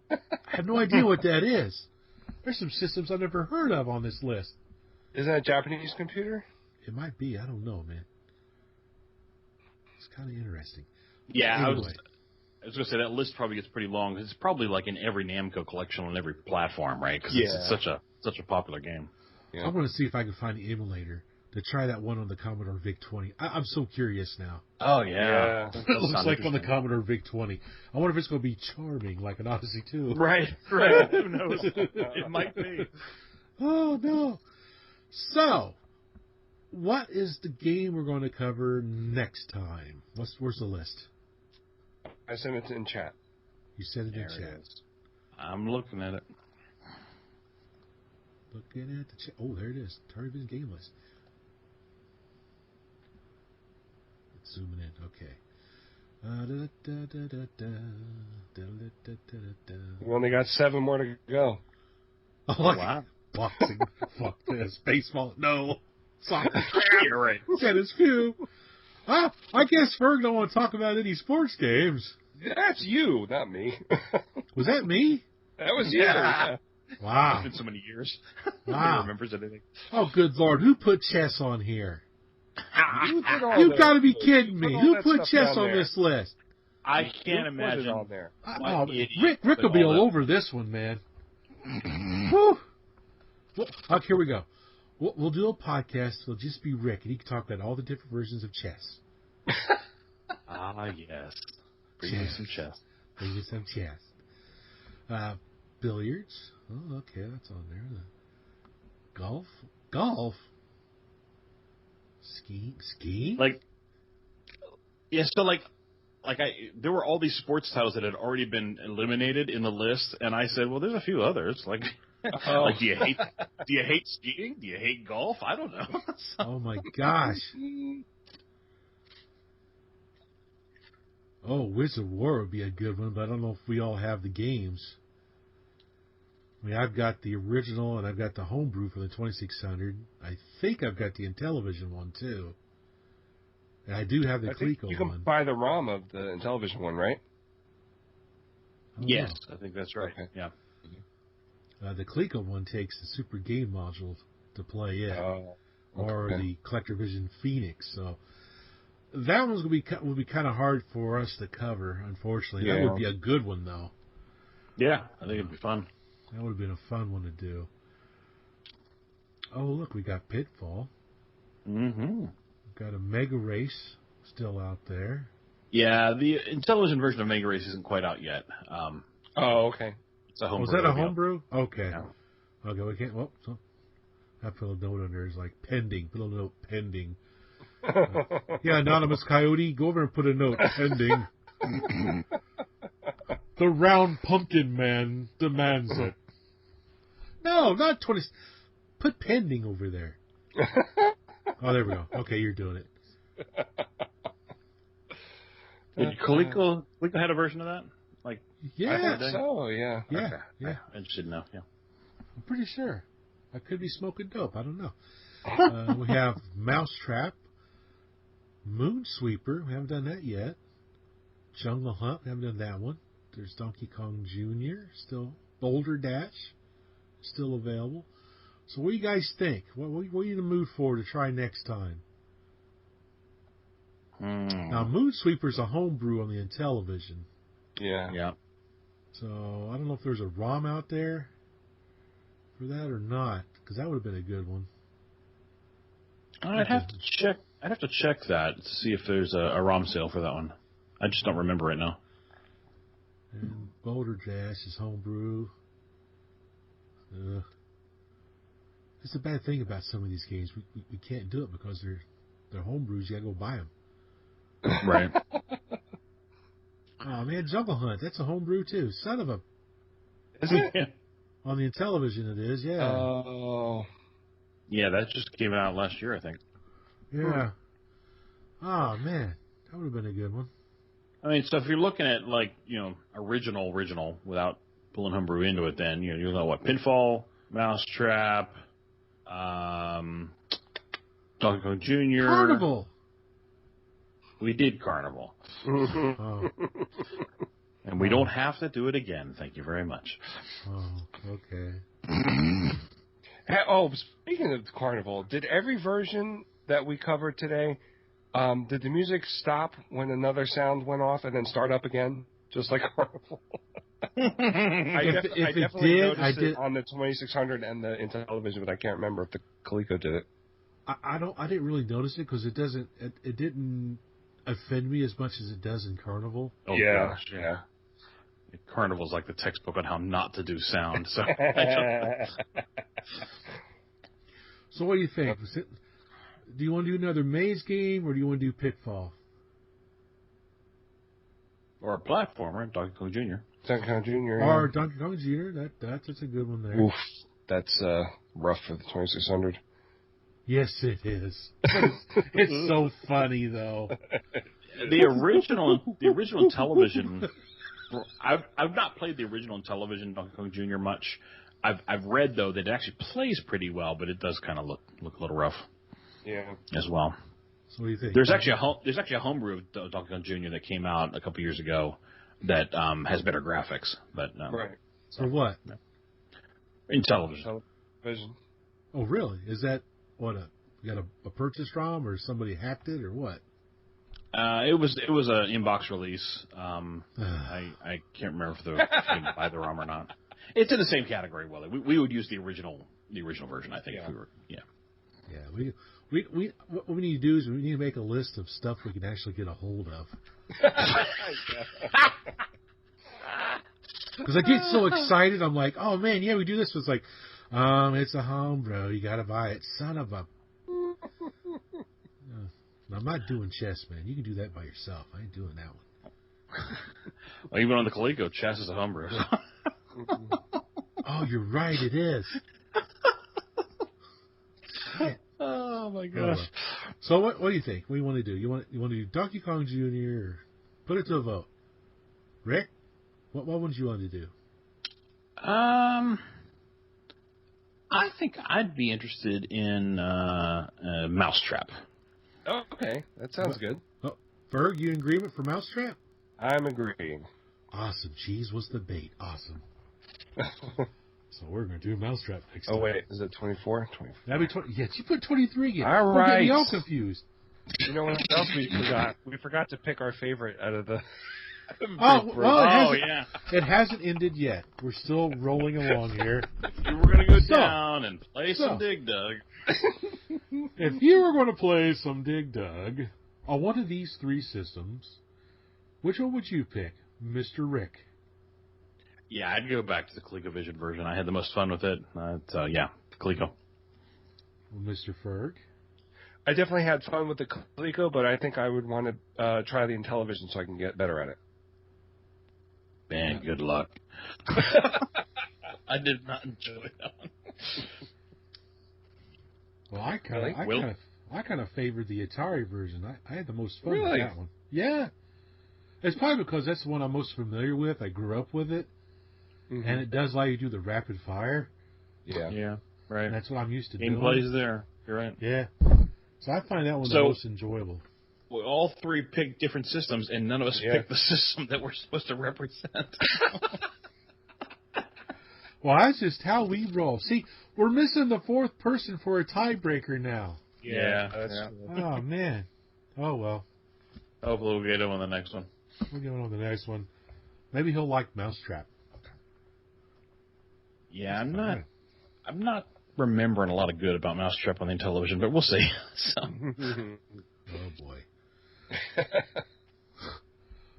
I have no idea what that is. There's some systems I've never heard of on this list. Is that a Japanese computer? It might be. I don't know, man. It's kind of interesting. Yeah, anyway. I was going to say that list probably gets pretty long. It's probably like in every Namco collection on every platform, right? Because it's such a popular game. Yeah. I want to see if I can find the emulator to try that one on the Commodore VIC-20. I'm so curious now. Oh, yeah. It looks like on the Commodore VIC-20. I wonder if it's going to be charming like an Odyssey 2. Right. Who knows? It might be. Oh, no. So, what is the game we're going to cover next time? Where's the list? I sent it in chat. You sent it in There it chat. is. I'm looking at it. Looking at the chat. Oh, there it is. InTariVision game list. Let's zoom in. Okay. We only got 7 more to go. Oh, Wow. Boxing. Fuck this. Baseball. No. Soccer. You're right. Tennis. Phew. Ah, I guess Ferg don't want to talk about any sports games. That's you, not me. Was that me? That was you. Yeah. Wow. It's been so many years. Wow. Nobody remembers anything. Oh, good Lord. Who put chess on here? You did all You the- got to be you kidding put me. all Who that put stuff chess down on there. this list? I You can't put imagine. it on there. What idiot Rick will put be all all that- over this one, man. Whew. Well, okay, here we go. We'll do a podcast. It'll just be Rick, and he can talk about all the different versions of chess. Ah, yes. Bring me some chess. Bring you some chess. Billiards. Oh, okay, that's on there. Golf. Skiing. There were all these sports titles that had already been eliminated in the list, and I said, well, there's a few others. Like, do you hate skiing? Do you hate golf? I don't know. Oh my gosh. Oh, Wizard of War would be a good one, but I don't know if we all have the games. I mean, I've got the original and I've got the homebrew for the 2600. I think I've got the Intellivision one too. And I do have the I think Coleco you can one. buy the ROM of the Intellivision one, right? I don't Yes, I think that's right. Okay. Yeah. know. The Coleco one takes the Super Game module to play it, Oh. or okay. the CollectorVision Phoenix. So that one's will be kind of hard for us to cover, unfortunately. That Yeah. would be a good one though. Yeah, I think it'd be fun. That would have been a fun one to do. Oh, look, we got Pitfall. Mm-hmm. We've got a Mega Race still out there. Yeah, the Intellivision version of Mega Race isn't quite out yet. Oh, okay. It's a homebrew. Was that a deal. homebrew? Okay. Yeah. Okay, we can't. Well, so I put a note on there. It's like pending. Put a note pending. Yeah, Anonymous Coyote, go over and put a note pending. The round pumpkin man demands it. No, not 20. Put pending over there. Oh, there we go. Okay, you're doing it. Did Coleco had a version of that? Like, Yeah. I think so, yeah. Yeah, okay. yeah. I just didn't know. Yeah. I'm pretty sure. I could be smoking dope. I don't know. We have Mousetrap, Moonsweeper. We haven't done that yet. Jungle Hunt. We haven't done that one. There's Donkey Kong Jr. Still. Boulder Dash. Still available. So what do you guys think? What are you in the mood for to try next time? Now, Moonsweeper's a homebrew on the Intellivision. Yeah. Yeah. So I don't know if there's a ROM out there for that or not, because that would have been a good one. I'd have to check. I'd have to check that to see if there's a ROM sale for that one. I just don't remember right now. And Boulder Dash is homebrew. It's a bad thing about some of these games. We can't do it because they're homebrews. You gotta go buy them. Right. Oh man, Jungle Hunt. That's a homebrew too. Son of a. Is it? Yeah. On the Intellivision, it is. Yeah. Oh. Yeah, that just came out last year, I think. Yeah. Oh man, that would have been a good one. I mean, so if you're looking at like original without pulling homebrew into it, then you'll know what Pinfall, Mousetrap, Donkey Kong Jr. Carnival. We did Carnival, Oh. and we don't have to do it again. Thank you very much. Oh. Okay. Oh, speaking of Carnival, did every version that we covered today, did the music stop when another sound went off and then start up again, just like Carnival? I definitely noticed it on the 2600 and the Intellivision, but I can't remember if the Coleco did it. I didn't really notice it because it didn't offend me as much as it does in Carnival. Oh gosh, yeah. Carnival's like the textbook on how not to do sound. So So what do you think? do you want to do another maze game, or do you want to do Pitfall? Or a platformer, Donkey Kong Jr. Donkey Kong Jr. Or Donkey Kong Jr. That's a good one there. Oof, that's rough for the 2600. Yes, it is. It's so funny though. The original television. I've not played the original television Donkey Kong Jr. much. I've read though that it actually plays pretty well, but it does kind of look a little rough. Yeah. As well. So what do you think? There's actually a homebrew of Donkey Kong Jr. that came out a couple years ago that has better graphics, but Right. For what? In television. Television. Oh, really? Is that what you got a purchase ROM, or somebody hacked it, or what? It was an inbox release. I can't remember if you can buy the ROM or not. It's in the same category, Willie. We would use the original version, I think. Yeah. If we were, yeah. Yeah, what we need to do is we need to make a list of stuff we can actually get a hold of. Because I get so excited, I'm like, oh man, yeah, we do this. It's like, it's a homebrew. You got to buy it, son of a. I'm not doing chess, man. You can do that by yourself. I ain't doing that one. Well, even on the Coleco, chess is a homebrew. Oh, you're right. It is. Oh my gosh! So what do you think? What do you want to do? You want to do Donkey Kong Jr. or put it to a vote? Rick, what would you want to do? I think I'd be interested in Mousetrap. Oh, okay. That sounds good. Oh, Ferg, you in agreement for Mousetrap? I'm agreeing. Awesome. Cheese was the bait. Awesome. So we're going to do Mousetrap next time. Oh, wait. Is it 24? 24. That'd be 20. Yeah, you put 23 again. All We're getting right. all confused. You know what else we forgot? We forgot to pick our favorite out of the... It hasn't ended yet. We're still rolling along here. We're going to go down and play some Dig Dug. If you were going to play some Dig Dug on one of these three systems, which one would you pick, Mr. Rick? Yeah, I'd go back to the ColecoVision version. I had the most fun with it. Coleco. Mr. Ferg? I definitely had fun with the Coleco, but I think I would want to try the Intellivision so I can get better at it. Man, good luck. I did not enjoy that one. Well, I kind of favored the Atari version. I had the most fun with that one. Yeah. It's probably because that's the one I'm most familiar with. I grew up with it. Mm-hmm. And it does allow you to do the rapid fire. Yeah. Yeah, right. And that's what I'm used to doing. Game plays there. You're right. Yeah. So I find that one the most enjoyable. We all three picked different systems, and none of us picked the system that we're supposed to represent. Well, that's just how we roll. See, we're missing the fourth person for a tiebreaker now. Yeah. Oh, man. Oh, well. Hopefully we'll get him on the next one. We'll get him on the next one. Maybe he'll like Mousetrap. Yeah, I'm not remembering a lot of good about Mousetrap on the Intellivision, but we'll see. So. Oh, boy.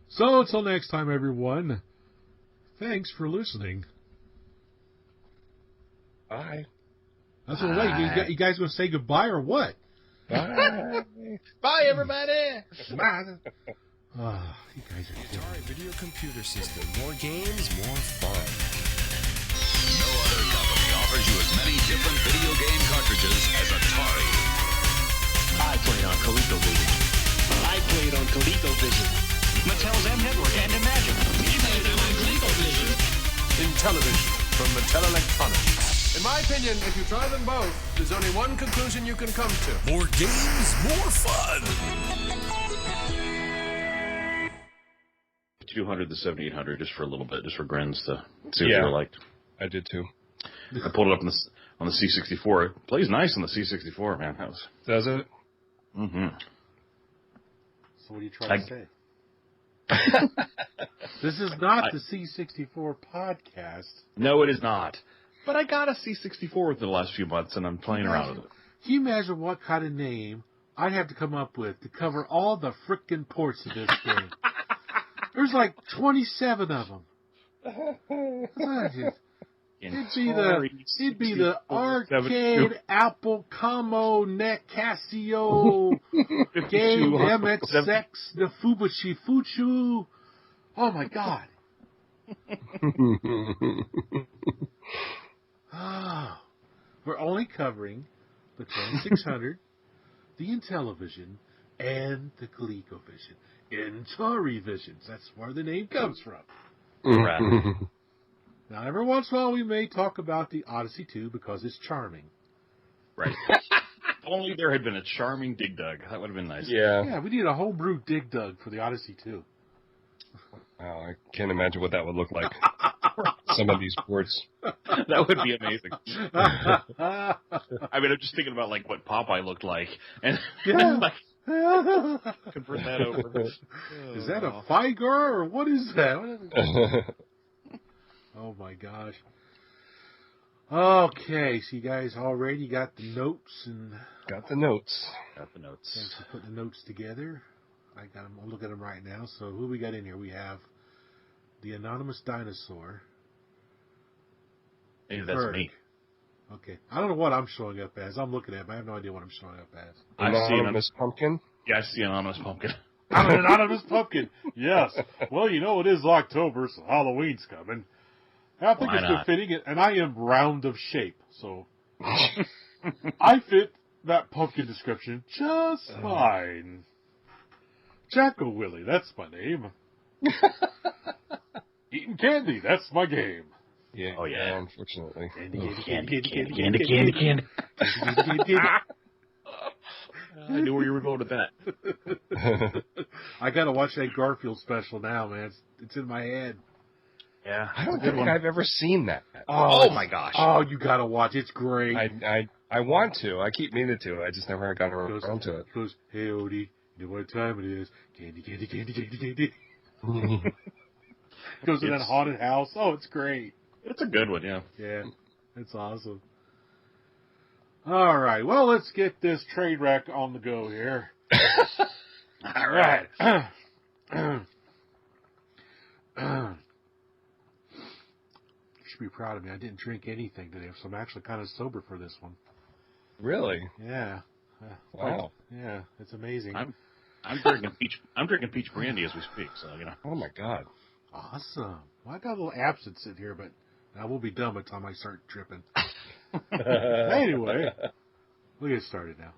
So, until next time, everyone, thanks for listening. Bye. That's all right. You guys going to say goodbye or what? Bye. Bye, everybody. Bye. You guys are Atari Video Computer System. More games, more fun. No other company offers you as many different video game cartridges as Atari. I played on ColecoVision. I played on ColecoVision. Mattel's M Network and Imagine. We played on ColecoVision. Intellivision from Mattel Electronics. In my opinion, if you try them both, there's only one conclusion you can come to. More games, more fun. 200 to 7800 just for a little bit, just for grins to see what they were like. I did too. I pulled it up on the C64. It plays nice on the C64, man. Does it? Mm-hmm. So what are you trying to say? This is not the C64 podcast. No, it is not. But I got a C64 within the last few months, and I'm playing around with it. Can you imagine what kind of name I'd have to come up with to cover all the frickin' ports of this game? There's like 27 of them. It'd be the arcade Apple Como Net Casio game MXX the Fubushi Fuchu. Oh my god. We're only covering the 2600, the Intellivision, and the ColecoVision. InTariVisions. That's where the name comes from. Right. Now, every once in a while we may talk about the Odyssey 2 because it's charming. Right. If only there had been a charming Dig Dug. That would have been nice. Yeah, we need a homebrew Dig Dug for the Odyssey 2. Wow, I can't imagine what that would look like. Some of these ports. That would be amazing. I mean, I'm just thinking about like what Popeye looked like, and like convert that over. Is that a Figer or what is that? Oh my gosh. Okay, so you guys already got the notes and Got the notes. Thanks for putting the notes together. I got them. I'll look at them right now. So who we got in here? We have the Anonymous Dinosaur. Maybe that's me. Okay. I don't know what I'm showing up as. I'm looking at it, but I have no idea what I'm showing up as. I see Anonymous Pumpkin? Yeah, I see Anonymous Pumpkin. I'm an Anonymous Pumpkin. Yes. Well, you know, it is October, so Halloween's coming. I think it's befitting it, and I am round of shape, so I fit that pumpkin description just fine. Jacko Willie, that's my name. Eating candy, that's my game. Yeah. Oh, yeah. Unfortunately. Candy. I knew where you were going with that. I gotta watch that Garfield special now, man. It's in my head. Yeah. I don't think I've ever seen that. Oh my gosh. Oh, you gotta watch. It's great. I want to. I keep meaning to. I just never got around to it. Goes, hey, Odie, you know what time it is? Candy. Goes in that haunted house. Oh, it's great. It's a good one, yeah. Yeah, it's awesome. All right, well, let's get this train wreck on the go here. All right. You should be proud of me. I didn't drink anything today, so I'm actually kind of sober for this one. Really? Yeah. Wow. Yeah, it's amazing. I'm drinking peach brandy as we speak, so you know. Oh my God. Awesome. Well, I got a little absence in here, but I will be done by the time I start tripping. Anyway, we'll get started now.